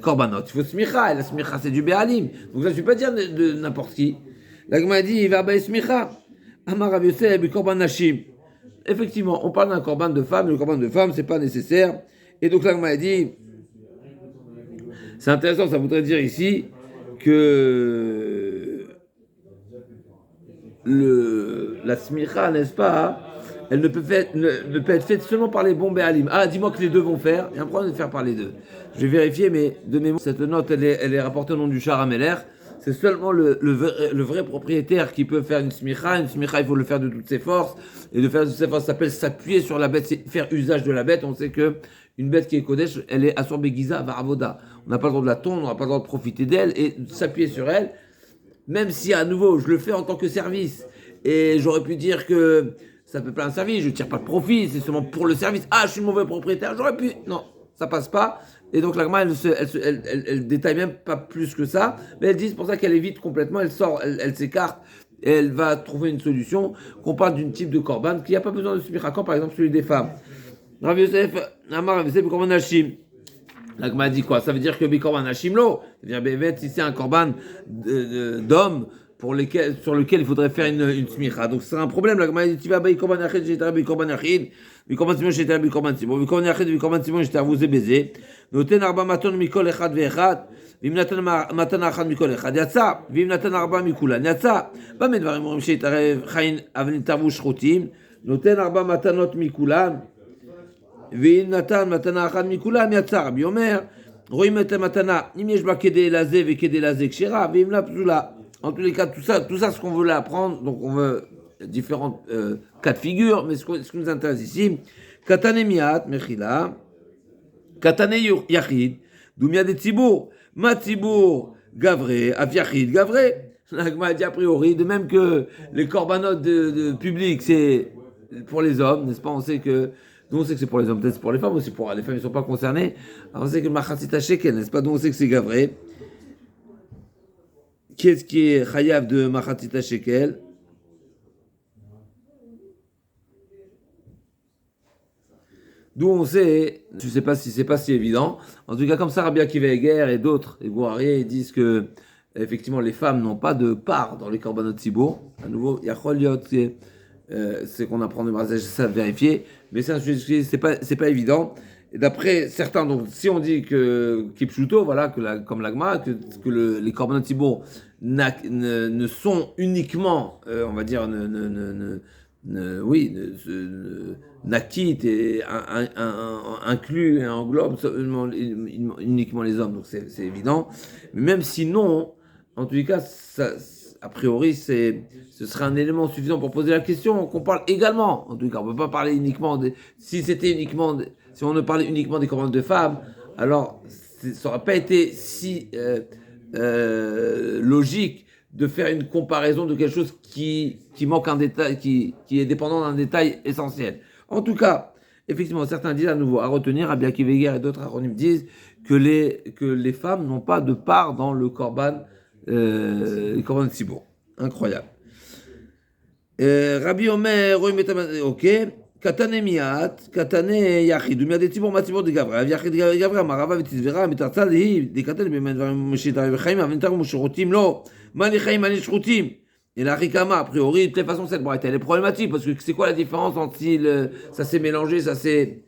korbanot. Il faut smicha, et la smicha c'est du béalim. Donc là, je ne vais pas dire de n'importe qui. La Gemara dit, il va bailler smicha. Amar Rav Yosef, korban nashim. Effectivement, on parle d'un korban de femme, le korban de femme, c'est pas nécessaire. Et donc la Gemara dit, c'est intéressant, ça voudrait dire ici que la smicha, n'est-ce pas, elle ne peut être faite seulement par les bons béalim. Ah, dis-moi que les deux vont faire, il y a un problème de faire par les deux. Je vais vérifier, mais de mémoire, cette note, elle est rapportée au nom du Shara Meler. C'est seulement le vrai propriétaire qui peut faire une smicha. Une smicha, il faut le faire de toutes ses forces. Et de faire de toutes ses forces, ça s'appelle s'appuyer sur la bête, c'est faire usage de la bête. On sait que une bête qui est Kodesh, elle est assorbée Giza Varavoda. On n'a pas le droit de la tondre, on n'a pas le droit de profiter d'elle et de s'appuyer sur elle. Même si à nouveau, je le fais en tant que service. Et j'aurais pu dire que ça ne peut pas un service, je ne tire pas de profit, c'est seulement pour le service. Ah, je suis le mauvais propriétaire, j'aurais pu. Non, ça passe pas. Et donc l'agma, elle détaille même pas plus que ça, mais elle dit c'est pour ça qu'elle évite complètement, elle sort, elle s'écarte, et elle va trouver une solution, qu'on parle d'une type de korban, qu'il n'y a pas besoin de subir par exemple celui des femmes. Rav Yosef, Amar Rav Yosef, korban hashim. L'agma dit quoi? Ça veut dire que korban hashim lo, c'est-à-dire si c'est un korban d'homme, sur lequel il faudrait faire une smicha. Donc c'est un problème. La Gemara dit tu vas bailler korban yachid, j'étais rabbi korban yachid, korban simon j'étais rabbi korban simon, korban yachid, korban simon j'étais avou baiser. Noten arba maton mikol echad veechad, vim natan matan achad mikol echad yatsa, vim natan arba mikulan yatsa. Ba medvarim אומרים שהתערב חיין אבל נתערבו שחוטים, נותן ארבע מתנות מכולם, ואם נתן מתנה אחת מכולם יצא. רבי אומר רואים את המתנה אם יש בה כדי לזה וכדי לזה כשרה, ואם לא פסולה. En tous les cas, tout ça, ce qu'on veut apprendre, donc on veut différents cas de figure, mais ce qui nous intéresse ici, Katane miat, mechila, Katane yachid, Doumia de Tzibour, Ma Tzibour, Gavre, Af yachid, Gavre. L'agma dit a priori, de même que les corbanotes de public, c'est pour les hommes, n'est-ce pas? On sait que c'est pour les hommes, peut-être c'est pour les femmes aussi, pour les femmes, ils ne sont pas concernées. Alors on sait que le Machatzita Shekel, n'est-ce pas? Donc on sait que c'est Gavre. Qu'est-ce qui est chayav de Machatzita Shekel? D'où on sait, je ne sais pas si c'est pas si évident. En tout cas, comme ça, Rabbi Akiva Eger et d'autres, les Gouariers, ils disent que effectivement les femmes n'ont pas de part dans les korbanot tzibour. À nouveau, Yachol Yot, c'est qu'on apprend de Marseille, c'est ça vérifier. Mais c'est un sujet, c'est pas évident. Et d'après certains, donc si on dit que Kipchuto, voilà, comme l'agma, que les korbanot tzibour ne sont uniquement, on va dire, n'acquittent et inclut et englobe uniquement les hommes, donc c'est évident. Mais même sinon, en tous les cas, a priori, ce serait un élément suffisant pour poser la question qu'on parle également. En tout cas, on ne peut pas parler uniquement si on ne parlait uniquement des corbanes de femmes, alors ça n'aurait pas été si logique de faire une comparaison de quelque chose qui manque un détail, qui est dépendant d'un détail essentiel. En tout cas, effectivement, certains disent à nouveau, à retenir, Rabbi Akiva Eger et d'autres acronymes disent que les femmes n'ont pas de part dans le korban de Tzibour. Incroyable. Rabbi Omer, ok. Katane miat, katane yachid, miat de Tzibour, mat Tzibour de Gavra, yachid de Gavra, marava v'tzvera, mitartzal hi, de katane b'men dvarim meshitarim v'chaim, aventar moshurotim lo, mani chaim, mani shrutim. Et la rikama, a priori, de toute façon, cette braïta, elle est problématique, parce que c'est quoi la différence entre si ça s'est mélangé, ça s'est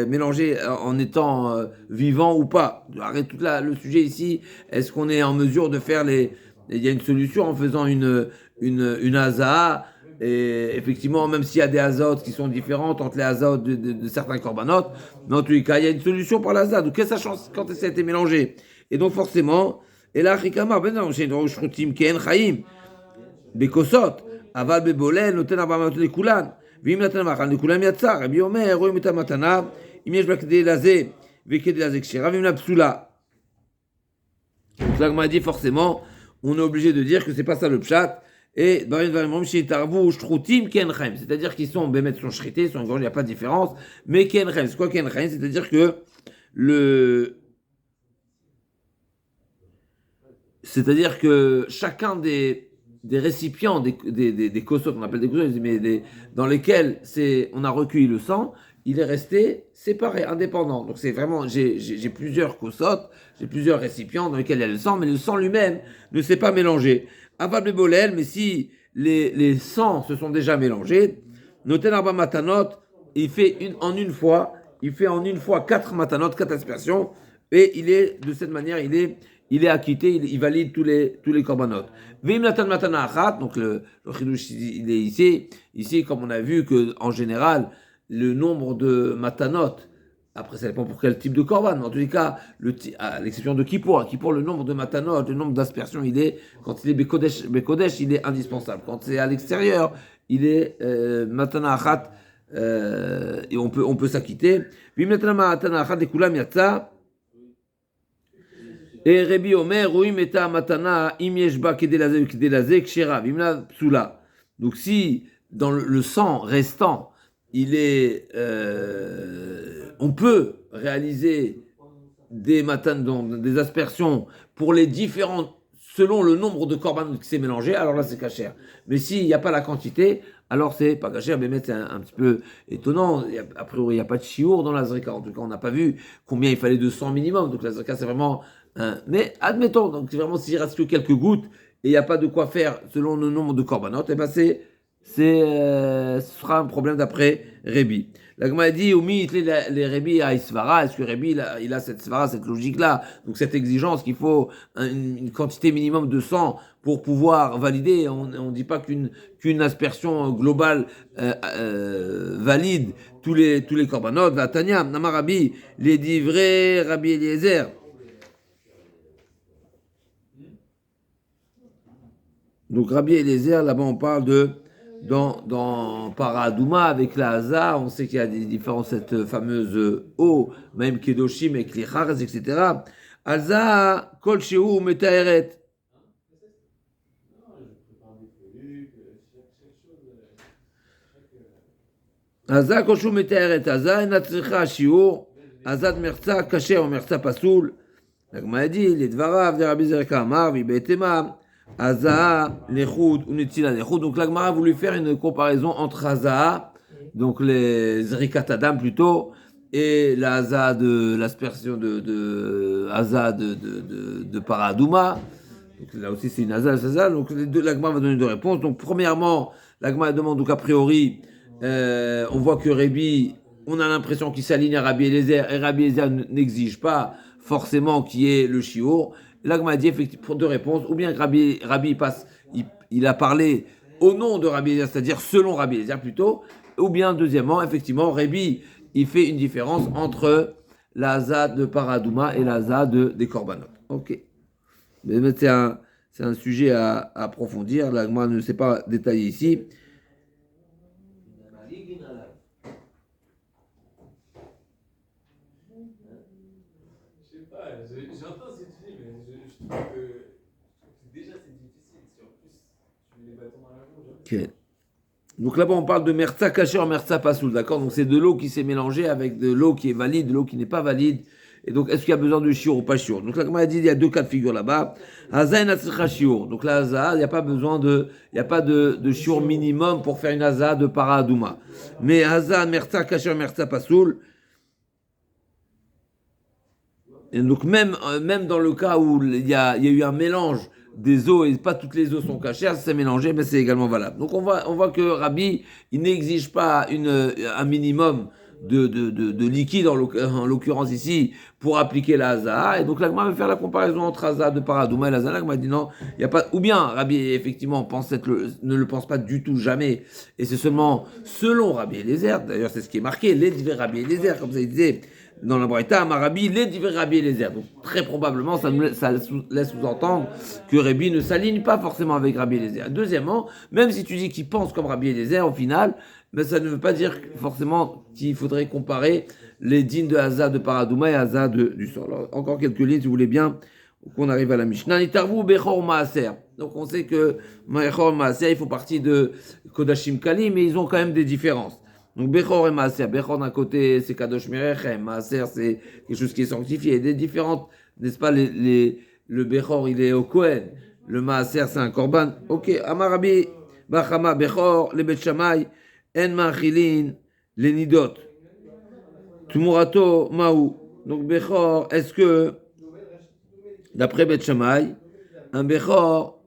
mélangé en étant vivant ou pas. Arrête tout le sujet ici, est-ce qu'on est en mesure de faire il y a une solution en faisant une haza, et effectivement, même s'il y a des azotes qui sont différentes entre les azotes de certains corbanotes, mais en tous les cas, il y a une solution pour l'azad. Donc, qu'est-ce que ça change quand ça a été mélangé? Et donc, forcément, et là, rikama, ben non, j'ai une shrutim ken chaim. בכוסות, אבל בבולל נותן 400 לכולן, ואם נתן מאכל לכולם יצא, רבי אומר, רואים את המתנה, אם יש בה כדי לזה וכדי לזה כשרה, ואם לה פסולה. Donc là, on m'a dit forcément, on est obligé de dire que c'est pas ça le pshat, et c'est-à-dire qu'ils sont bémet sont shrités, sont engorgés, il n'y a pas de différence, mais kenchaim, c'est quoi kenchaim? C'est-à-dire que chacun des récipients, des kossos, on appelle des kossos, mais dans lesquels on a recueilli le sang, il est resté séparé, indépendant. Donc c'est vraiment, j'ai plusieurs kosot, j'ai plusieurs récipients dans lesquels il y a le sang, mais le sang lui-même ne s'est pas mélangé. Aval bolel, mais si les sangs se sont déjà mélangés, noten arba matanot, il fait en une fois 4 matanot, 4 aspersions, et il est, de cette manière, il est acquitté, il valide tous les korbanot. Vim natan matana achat, donc le chidouche, il est ici, comme on a vu que en général, le nombre de matanot, après ça dépend pour quel type de korban, mais en tous les cas, à l'exception de Kippour, le nombre de matanot, le nombre d'aspersions, quand il est Bekodesh, il est indispensable. Quand c'est à l'extérieur, il est matana achat, et on peut s'acquitter. Vim natan matana achat, et kulam yatsa. Et Rabbi Omer, Ruim eta matana, im yeshba kedelazé, kshera, vimla psula. Donc si dans le sang restant, on peut réaliser des des aspersions pour les différents, selon le nombre de korban qui s'est mélangé, alors là c'est kasher. Mais s'il n'y a pas la quantité, alors c'est pas kasher. Mais c'est un petit peu étonnant. A priori, il n'y a pas de chiour dans la zrika. En tout cas, on n'a pas vu combien il fallait de sang minimum. Donc la zrika, c'est vraiment. Mais admettons, donc c'est vraiment s'il reste que quelques gouttes et il n'y a pas de quoi faire selon le nombre de korbanot, et ben ce sera un problème d'après Rébi. La Gemara dit, les Rébi à Isvara, est-ce que Rébi il a cette Svara, cette logique-là, donc cette exigence qu'il faut une quantité minimum de sang pour pouvoir valider. On ne dit pas qu'une aspersion globale valide tous les korbanot. La Tanya, Nama Rabbi, les divrés, Rabbi Eliezer. Donc Rabbi Eliezer, là-bas on parle dans Paradouma avec la Haza, on sait qu'il y a des différences, cette fameuse eau, même Kedoshim avec les Charas, etc. Haza, Kol Shehu Metaeret. Haza, Kol Shehu Metaeret. Haza, Enatzrecha Shiur. Haza, Merza, Kasher, Merza Pasoul. La Gemara dit, les Dvarav de Rabbi Zerka Amar, Vibetema. Hazaa, Lechoud, ou Netila Lechoud. Donc l'Agmara a voulu faire une comparaison entre Hazaa, donc les Zrikat Adam plutôt, et la Hazaa de l'aspersion de Hazaa de Paradouma. Donc là aussi c'est une Hazaa. Donc l'Agmara va donner deux réponses. Donc premièrement, l'Agmara demande donc a priori, on voit que Rébi, on a l'impression qu'il s'aligne à Rabbi Eliezer, et Rabbi Eliezer n'exige pas forcément qu'il y ait le shiur. L'Agma dit effectivement pour deux réponses, ou bien que Rabbi passe, il a parlé au nom de Rabbi Eliezer, c'est-à-dire selon Rabbi Eliezer plutôt, ou bien deuxièmement, effectivement, Rabbi, il fait une différence entre la Haza de Paradouma et la Haza des Korbanot. Ok. Mais c'est un sujet à approfondir, l'Agma ne s'est pas détaillé ici. J'entends ce que tu dis, mais je trouve que déjà c'est difficile. Si en plus tu mets les bâtons dans la roue. Okay. Donc là-bas on parle de Merza Kacher, Merza Pasoul, d'accord? Donc c'est de l'eau qui s'est mélangée avec de l'eau qui est valide, de l'eau qui n'est pas valide. Et donc est-ce qu'il y a besoin de shiur ou pas shiur? Donc là, comme on a dit, il y a deux cas de figure là-bas. Haza et Natsricha shiur. Donc là, Haza, il n'y a pas besoin il n'y a pas de shiur minimum pour faire une Haza de Paradouma. Mais Haza, Merza Kacher, Merza Pasoul. Et donc même dans le cas où il y a eu un mélange des eaux et pas toutes les eaux sont cachées, c'est mélangé, mais c'est également valable. Donc on voit que Rabbi, il n'exige pas un minimum de liquide, en l'occurrence ici, pour appliquer la Haza. Et donc là, va faire la comparaison entre Haza de Paradouma et la Haza. Là, m'a dit non, il n'y a pas. Ou bien Rabbi, effectivement, ne le pense pas du tout, jamais. Et c'est seulement selon Rabbi Eliezer, d'ailleurs, c'est ce qui est marqué, les divers Rabbi Eliezer, comme ça il disait. Dans la Braïta, Marabi, les divers Rabbi Eliezer. Donc, très probablement, ça laisse sous-entendre que Rabbi ne s'aligne pas forcément avec Rabbi Eliezer. Deuxièmement, même si tu dis qu'il pense comme Rabbi Eliezer, au final, mais ça ne veut pas dire forcément qu'il faudrait comparer les dînes de Haza de Paradouma et Haza du Sor. Alors, encore quelques lignes, si vous voulez bien, qu'on arrive à la Mishnah. Nitarvu Bechor Maaser. Donc, on sait que Bechor Maaser, ils font partie de Kodashim Kali, mais ils ont quand même des différences. Donc, Bechor et Maaser. Bechor, d'un côté, c'est Kadosh Merechem. Maaser, c'est quelque chose qui est sanctifié. Il y a des différentes, n'est-ce pas, le Bechor, il est au Kohen. Le Maaser, c'est un Korban. Ok, Amarabi, Bachama, Bechor, les Bet Shammai, En Machilin, les Nidot. Tumurato Maou. Donc Bechor, est-ce que, d'après Beth Shammai, un Bechor,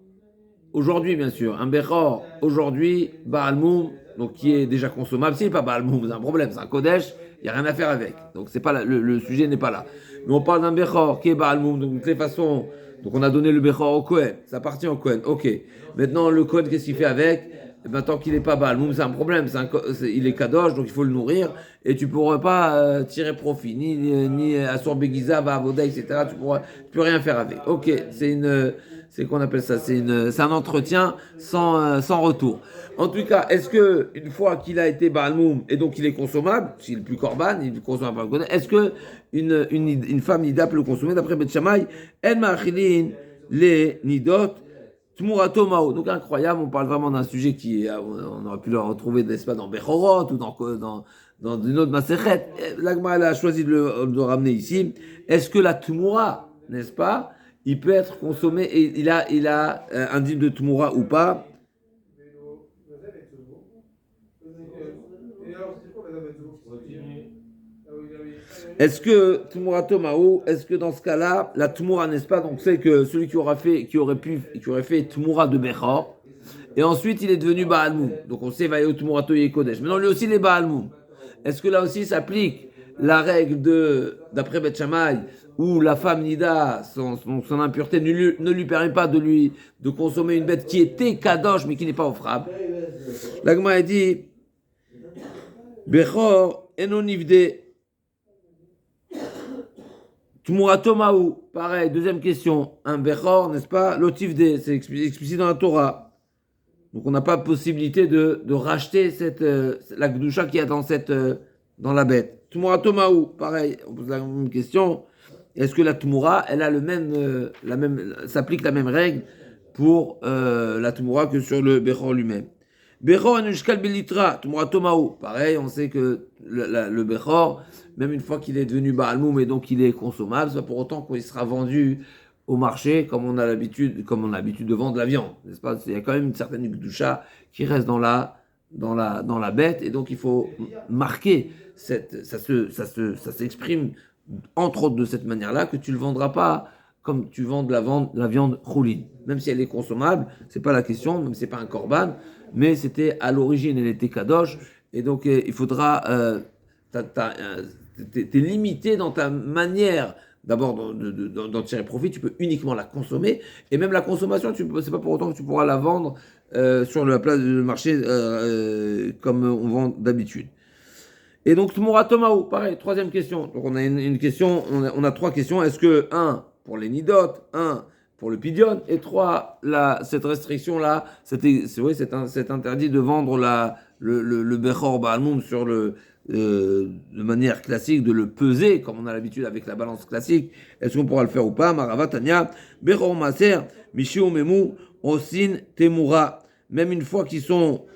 aujourd'hui bien sûr, un Bechor, aujourd'hui, Baal Moum, donc qui est déjà consommable, s'il n'est pas Baal Moum, c'est un problème, c'est un Kodesh, il n'y a rien à faire avec. Donc c'est pas le sujet n'est pas là. Mais on parle d'un Bechor qui est Baal Moum, donc de toutes les façons, donc on a donné le Bechor au Kohen, ça appartient au Kohen, ok. Maintenant le Kohen, qu'est-ce qu'il fait avec? Eh ben, tant qu'il n'est pas Baal Moum, c'est un problème, il est Kadosh, donc il faut le nourrir, et tu ne pourras pas tirer profit, ni Assur Begiza, Avoda, etc. Tu peux rien faire avec. Ok, c'est qu'on appelle ça, c'est un entretien sans retour. En tout cas, est-ce que une fois qu'il a été Baal Moum et donc il est consommable, s'il n'est plus Korban, il est consommable par le est-ce que une femme nida peut le consommer d'après Beth Shammai? En ma'achilin les nidot Tmurato Mao. Donc incroyable, on parle vraiment d'un sujet on aurait pu le retrouver, n'est-ce pas, dans Bechorot ou dans une autre Masechet. L'Agma a choisi de le ramener ici. Est-ce que la Tmura, n'est-ce pas, il peut être consommé et il a un dîme de Tmura ou pas? Est-ce que Tmurato Mao, est-ce que dans ce cas-là, la Tmura, n'est-ce pas, donc c'est que celui qui aurait fait Tmura de Bechor, et ensuite il est devenu Baal Moum. Donc on sait Vayo Tmurato Yekodesh. Maintenant lui aussi il est Baal Moum. Est-ce que là aussi s'applique la règle d'après Beth Shammai, où la femme Nida, son impureté ne lui permet pas de consommer une bête qui était Kadosh mais qui n'est pas offrable? L'Agma a dit Bechor enonivde. Tmurato Maou, pareil, deuxième question. Un Bechor, n'est-ce pas? L'otivde, c'est explicite dans la Torah. Donc on n'a pas possibilité de racheter la Gdusha qu'il y a dans la bête. Tmurato Maou, pareil, on pose la même question. Est-ce que la Tmura, elle a s'applique la même règle pour la Tmura que sur le Bechor lui-même? Bechor anushkal belitra, Tmurato Maou. Pareil, on sait que le Bechor, même une fois qu'il est devenu Baal Moum et donc il est consommable, c'est pas pour autant qu'il sera vendu au marché comme on a l'habitude de vendre la viande, n'est-ce pas? Il y a quand même une certaine Gdusha qui reste dans la bête, et donc il faut marquer ça s'exprime entre autres de cette manière-là, que tu le vendras pas comme tu vends la viande chouline. Même si elle est consommable, c'est pas la question, même si c'est pas un korban, mais c'était à l'origine, elle était kadosh, et donc il faudra t'es limité dans ta manière d'abord d'en tirer profit. Tu peux uniquement la consommer, et même la consommation, c'est pas pour autant que tu pourras la vendre sur la place du marché comme on vend d'habitude. Et donc Tmura Tomaou, pareil, troisième question. Donc on a une question, on a trois questions. Est-ce que 1 pour les nidot, 1 pour le pidion, et 3 cette restriction là, c'est interdit de vendre le Bechor Baal Moum sur de manière classique, de le peser, comme on a l'habitude avec la balance classique. Est-ce qu'on pourra le faire ou pas? Marava Tanya, Bechor Maser, Mishiu Memu, Osin Temura. Même une fois qu'ils ont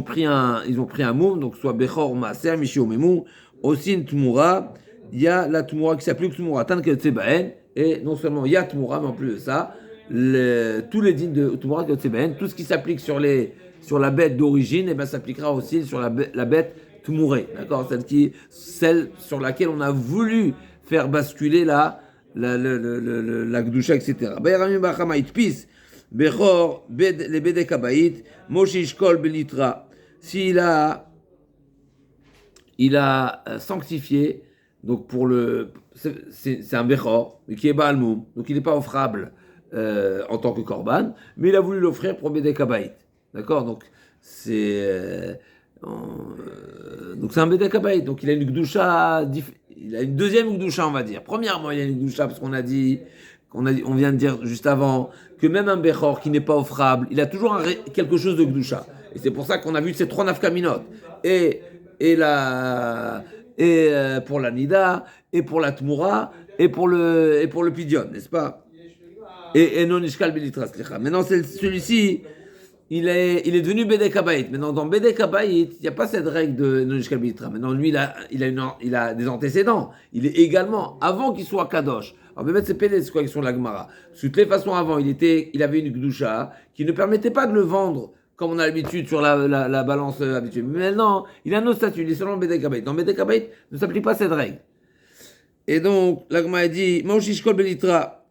pris un moum, donc soit Bechor Maser, Mishiu Memu, Osin Temura, il y a la Temura qui s'applique Temura, Tan Ketsebaen, et non seulement il y a Temura, mais en plus de ça, tous les dînes de Temura Ketsebaen, tout ce qui s'applique sur la bête d'origine, et ben s'appliquera aussi sur la bête Tmouré, d'accord, celle sur laquelle on a voulu faire basculer la Gdusha, etc. Bayramim Bachamait Pis, Bechor, les Bedek Abayit, Moshe Kol Belitra, s'il a sanctifié, donc c'est un Bechor, mais qui est Baal Moum, donc il n'est pas offrable en tant que Korban, mais il a voulu l'offrir pour Bedek Abayit, d'accord, donc c'est un Bedek Abayit, donc il a une Gdusha, il a une deuxième Gdusha, on va dire. Premièrement, il a une Gdusha parce on vient de dire juste avant que même un Bechor qui n'est pas offrable, il a toujours quelque chose de Gdusha. Et c'est pour ça qu'on a vu ces trois nafkaminot. Et pour la Nida, et pour la Tmura, et pour le Pidion, n'est-ce pas? Et non Ishkal Belitra. Maintenant, celui-ci, il est devenu Bedek Abayit. Maintenant, dans Bedek Abayit, il n'y a pas cette règle de non-Ishkal Belitra. Maintenant, lui, il a des antécédents. Il est également, avant qu'il soit Kadosh. Alors, peut-être c'est pédé, c'est quoi qu'ils sont de la Gemara. De toutes les façons, avant, il avait une Gdusha qui ne permettait pas de le vendre comme on a l'habitude sur la balance habituelle. Mais non, il a un autre statut, il est seulement Bedek Abayit. Dans Bedek Abayit ne s'applique pas cette règle. Et donc, l'Agma a dit, Maushishkol Belitra.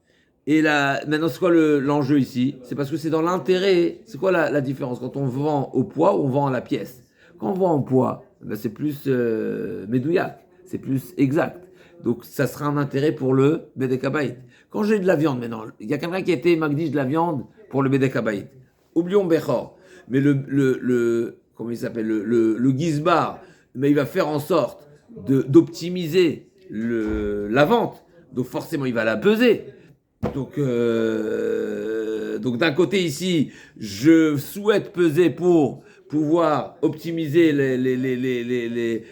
Et là, maintenant, c'est quoi l'enjeu ici? C'est parce que c'est dans l'intérêt. C'est quoi la différence quand on vend au poids ou on vend à la pièce? Quand on vend au poids, ben c'est plus médouillac, c'est plus exact. Donc, ça sera un intérêt pour le Bedek Abayit. Quand j'ai de la viande maintenant, il y a quelqu'un qui a été magdish de la viande pour le Bedek Abayit. Oublions Bechor. Mais comment il s'appelle? Le Gizbar, mais il va faire en sorte d'optimiser la vente, donc forcément il va la peser. Donc d'un côté ici, je souhaite peser pour pouvoir optimiser les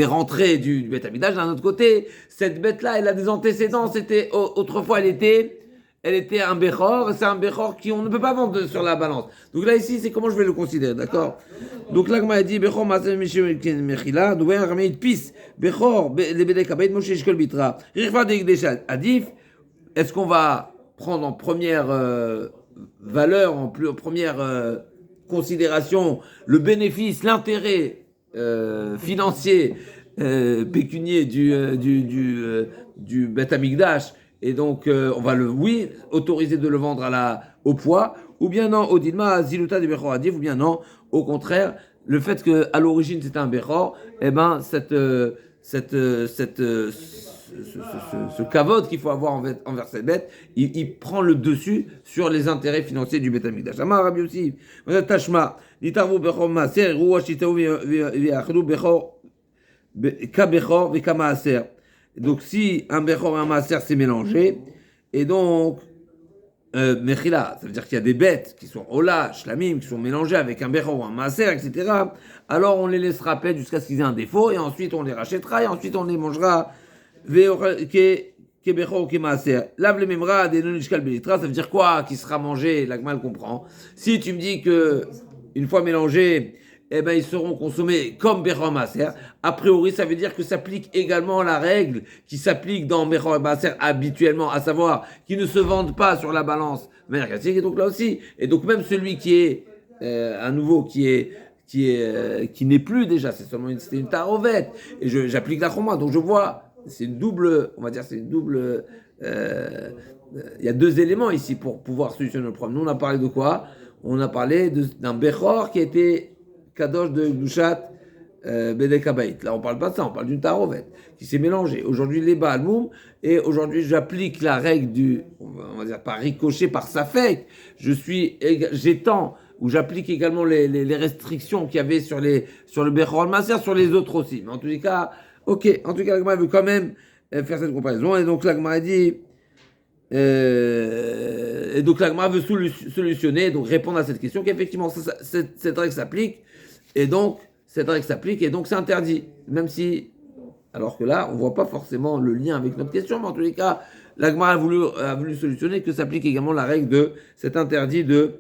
rentrées du Beth Amikdash. D'un autre côté, cette bête-là, elle a des antécédents. Autrefois, elle était un Bechor, c'est un Bechor on ne peut pas vendre sur la balance. Donc là, ici, c'est comment je vais le considérer, d'accord? Donc là, comme a dit, Bechor, Maaseh, Mechila, donc un Rameid, Pis, Bechor, les Bedek Abayit, Moshe, Shkol, Bitra, Richva, Degdesha, Adif, est-ce qu'on va prendre en première valeur, en première considération, le bénéfice, l'intérêt financier, pécunier du Beth Amikdash, et donc on va autoriser de le vendre au poids, ou bien non, au Dilma, Ziluta de Bechor Adif, ou bien non, au contraire, le fait qu'à l'origine c'était un Bechor, eh ben ce kavod qu'il faut avoir envers cette bête, il prend le dessus sur les intérêts financiers du Beth Amikdash. Amar Rabbi Yossi, Tashma, Nitarvu Bechor Maaser, Ruach Shitaou V'Achadu Bechor Ka Bechor V'Ka Maaser. Donc si un Bechor et un Maaser c'est mélangé, et donc Mechila, ça veut dire qu'il y a des bêtes qui sont Ola, Shlamim, qui sont mélangées avec un Bechor ou un Maaser, etc. Alors on les laissera paître jusqu'à ce qu'ils aient un défaut, et ensuite on les rachètera, et ensuite on les mangera. Lave le memra des non-ishkal belitra, ça veut dire quoi? Qui sera mangé, l'agmal comprend. Si tu me dis que une fois mélangés, eh ben ils seront consommés comme Bechor Maaser, a priori ça veut dire que s'applique également la règle qui s'applique dans Bechor Maaser habituellement, à savoir qu'ils ne se vendent pas sur la balance de manière classique, et donc là aussi, et donc même celui qui est à nouveau qui n'est plus déjà, c'était une tarovette, et j'applique la choma, donc je vois. C'est une double, on va dire, il y a deux éléments ici pour pouvoir solutionner le problème. Nous, on a parlé de quoi? On a parlé d'un Bechor qui était Kadosh de Gdushat Bedek Abayit. Là, on parle pas de ça, on parle d'une tarovet qui s'est mélangée. Aujourd'hui, les Baalmoum, et aujourd'hui, j'applique la règle on va dire, par ricochet, par safek. J'étends, où j'applique également les restrictions qu'il y avait sur le Bechor Maaser, sur les autres aussi. Mais en tous les cas, ok, en tout cas, l'Agma veut quand même faire cette comparaison. Et donc, l'Agma a dit. Et donc, l'Agma veut solutionner, donc répondre à cette question qu'effectivement, cette règle s'applique. Et donc, cette règle s'applique, et donc c'est interdit. Même si. Alors que là, on ne voit pas forcément le lien avec notre question, mais en tous les cas, l'Agma a voulu solutionner que s'applique également la règle de cet interdit de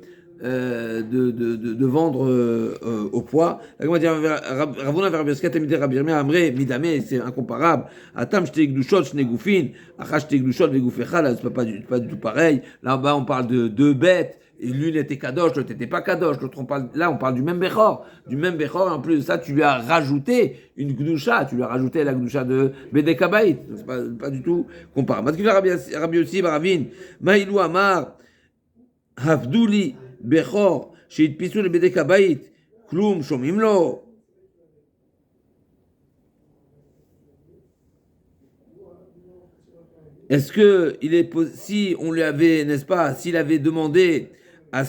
vendre au poids. L'Agma dit Ravuna Verbioskat Emide Rabirme Amre Midame, c'est incomparable. Atam Shte Gdushot Shne Gufin, Achash Shte Gdushot Vegufecha, là c'est pas du tout pareil. Là-bas on parle de deux bêtes. Et l'une était kadosh, l'autre n'était pas kadosh. Là, on parle du même Bechor. Du même Bechor, et en plus de ça, tu lui as rajouté une gdusha. Tu lui as rajouté la gdusha de Bedek Abayit. C'est pas du tout comparable. Matkila Rabbi Yossi Baravin, Maïlou Amar, Havdouli, Bechor, Sheitpisu le Bedek Abayit, Klum, Shomimlo. Est-ce que si on lui avait, n'est-ce pas, s'il avait demandé à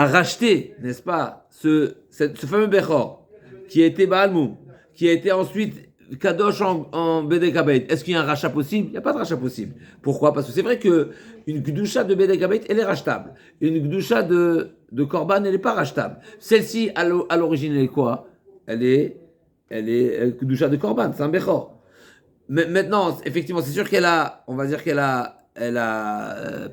racheter, n'est-ce pas, ce fameux Bechor, qui a été Baalmoum, qui a été ensuite Kadosh en Bedek Abayit, est-ce qu'il y a un rachat possible? Il n'y a pas de rachat possible. Pourquoi? Parce que c'est vrai qu'une Gdusha de Bedek Abayit, elle est rachetable. Une Gdusha de Korban, elle n'est pas rachetable. Celle-ci, à l'origine, elle est quoi? Elle est Gdusha de Korban, c'est un Bechor. Mais maintenant, effectivement, c'est sûr on va dire qu'elle a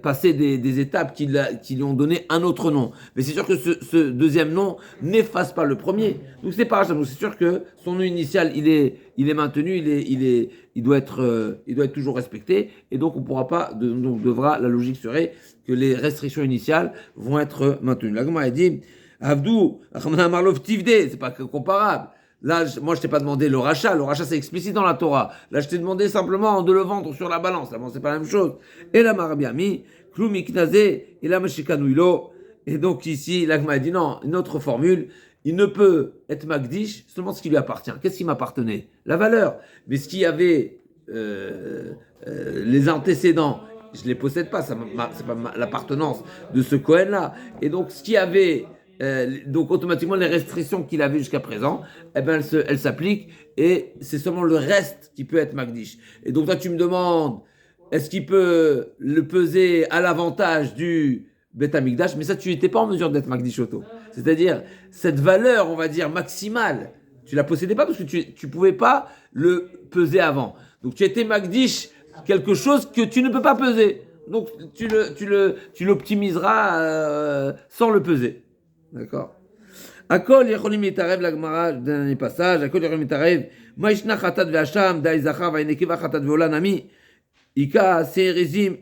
passé des étapes qui lui ont donné un autre nom. Mais c'est sûr que ce deuxième nom n'efface pas le premier. Donc c'est pas grave. Donc c'est sûr que son nom initial, il est maintenu, il doit être toujours respecté. Et donc on pourra pas, donc la logique serait que les restrictions initiales vont être maintenues. La Gemara a dit, Avdou, Marlov Tivde, c'est pas comparable. Là, moi, je t'ai pas demandé le rachat. Le rachat, c'est explicite dans la Torah. Là, je t'ai demandé simplement de le vendre sur la balance. Là, bon, c'est pas la même chose. Et la Marabiami, Kloum Iknazé, et la Meshikanuilo. Et donc, ici, l'Agma a dit non, une autre formule. Il ne peut être Magdish seulement ce qui lui appartient. Qu'est-ce qui m'appartenait? La valeur. Mais ce qui avait les antécédents, je ne les possède pas. C'est pas l'appartenance de ce Kohen-là. Et donc, ce qui avait. Donc automatiquement les restrictions qu'il avait jusqu'à présent, eh ben elles s'appliquent et c'est seulement le reste qui peut être Magdish. Et donc toi tu me demandes, est-ce qu'il peut le peser à l'avantage du Beth Amikdash? Mais ça tu n'étais pas en mesure d'être Magdish Auto. C'est-à-dire cette valeur, on va dire maximale, tu la possédais pas parce que tu pouvais pas le peser avant. Donc tu étais Magdish quelque chose que tu ne peux pas peser. Donc tu l'optimiseras sans le peser. D'accord. Akol yecholim yitarev la Gemara dernier passage. Akol yecholim yitarev. Ma'ishna chatat ve'asham dai zachar va'inekeva chatat ve'ola nami. Ika se'erizim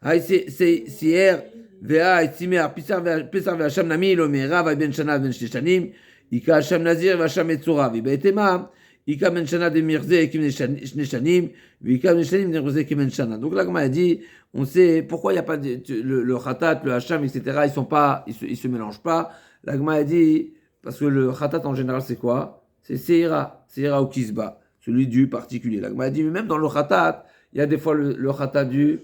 hay se'er ve'a etzimer pisar ve'asham nami lo me'era va'ben shana v'ben shte shanim. Ika hasham nazir ve'asham etzura v'be'etema. Ika ben shana de mirze kim shne shanim. V'ika ben shanim nerze kim ben shana. Donc la Gemara dit, on sait pourquoi il n'y a pas le khatat, le hacham, etc. Ils se mélangent pas. La Gemara dit, parce que le khatat en général c'est quoi? C'est seira ou kisba, celui du particulier. La Gemara dit, mais même dans le khatat, il y a des fois le khatat du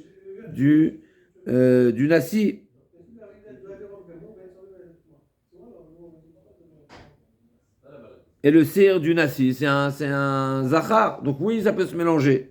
nasi. Et le seir du nasi, c'est un zachar. Donc oui, ça peut se mélanger.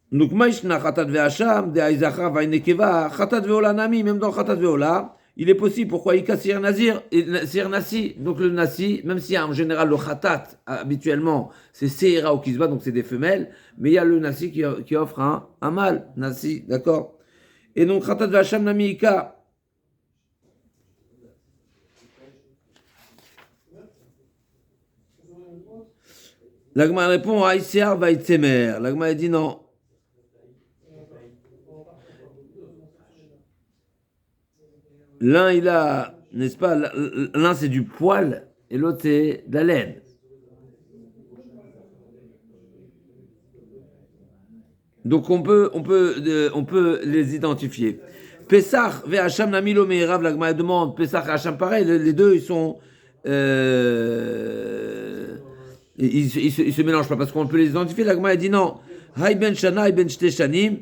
Donc, Maïshna Khatat Ve'asham, de Aïzachar Vainekeva, Khatat Ve'ola Nami, même dans Khatat Ve'ola, il est possible. Pourquoi Ika Sir Nazir et Sir Nasi? Donc, le Nasi, même s'il y a en général le Khatat, habituellement, c'est Seira ou Kisba, donc c'est des femelles, mais il y a le Nasi qui offre un mâle, Nasi, d'accord? Et donc, Khatat Ve'asham Nami Ika. L'Agma répond Aïsear Vaïtsemer. L'Agma dit non. L'un, il a, n'est-ce pas, l'un c'est du poil et l'autre c'est de la laine. Donc on peut les identifier. Pessah ve Hacham Namilo Meirav, la Gemara demande, Pessah et Hacham pareil, les deux ils se mélangent pas parce qu'on peut les identifier. La Gemara dit non. Hay ben Shana, hay ben Shte Shanim.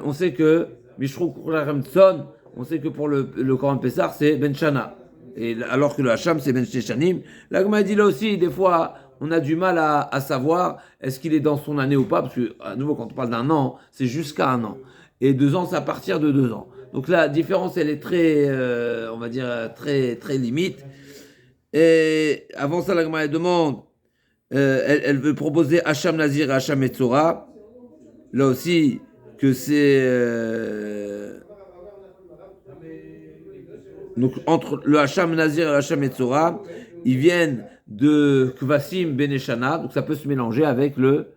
On sait que Mishrou Ramtson. On sait que pour le Korban Pessah, c'est Ben Shana. Et alors que le Hacham, c'est Ben Shanim. La Gemara dit là aussi, des fois, on a du mal à savoir est-ce qu'il est dans son année ou pas. Parce que, à nouveau, quand on parle d'un an, c'est jusqu'à un an. Et 2 ans, c'est à partir de 2 ans. Donc la différence, elle est très, on va dire, très, très limite. Et avant ça, la Gemara demande, elle veut proposer Hacham Nazir et Hacham Metzora. Là aussi, que c'est... Donc, entre le Hacham Nazir et le Hacham Metzora, ils viennent de Kvasim Beneshana, donc ça peut se mélanger avec le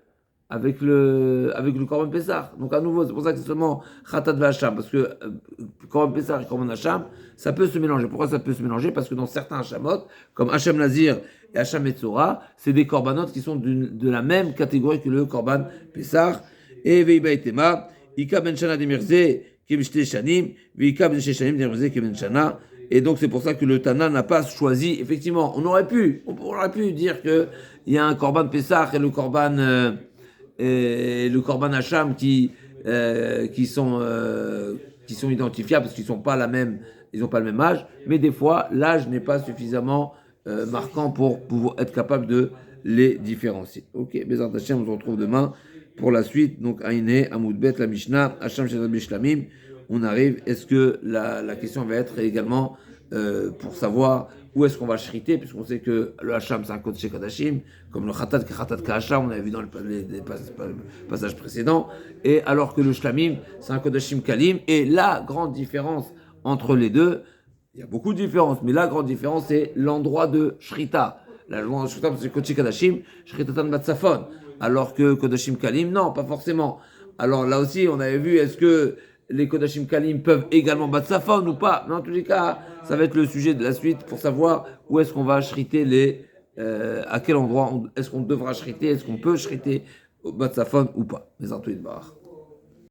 Korban Pessah. Donc, à nouveau, c'est pour ça que c'est seulement Khatat V'Hacham, parce que Korban Pessah et Korban Hacham, ça peut se mélanger. Pourquoi ça peut se mélanger? Parce que dans certains Hachamot, comme Hacham Nazir et Hacham Metzora, c'est des Korbanot qui sont de la même catégorie que le Korban Pessah. Et Veiba Itema, Ika Ben Shana Demirze, et donc c'est pour ça que le Tana n'a pas choisi. Effectivement, on aurait pu dire que il y a un Korban Pessah et le Korban Hacham qui sont identifiables parce qu'ils sont pas ils n'ont pas le même âge. Mais des fois, l'âge n'est pas suffisamment marquant pour pouvoir être capable de les différencier. Ok, Bezat Hashem, on se retrouve demain pour la suite. Donc Aïné, Amoudbet, la Mishnah, Hacham Shadab Bishlamim. On arrive. Est-ce que la question va être également pour savoir où est-ce qu'on va shriter, puisqu'on sait que le Hacham c'est un code chez Kodashim, comme le Khatat Kahacham, on avait vu dans les passages précédents, et alors que le Shlamim c'est un Kodashim Kalim, et la grande différence entre les deux, il y a beaucoup de différences, mais la grande différence c'est l'endroit de Shrita. L'endroit de Shrita c'est Kodashim Kadashim, Shritatan Batsafon, alors que Kodashim Kalim, non, pas forcément. Alors là aussi, on avait vu, est-ce que les Kodashim Kalim peuvent également battre sa faune ou pas? Mais en tous les cas, ça va être le sujet de la suite pour savoir où est-ce qu'on va shriter à quel endroit est-ce qu'on devra shriter, est-ce qu'on peut shriter battre sa faune ou pas. Mais en tout cas,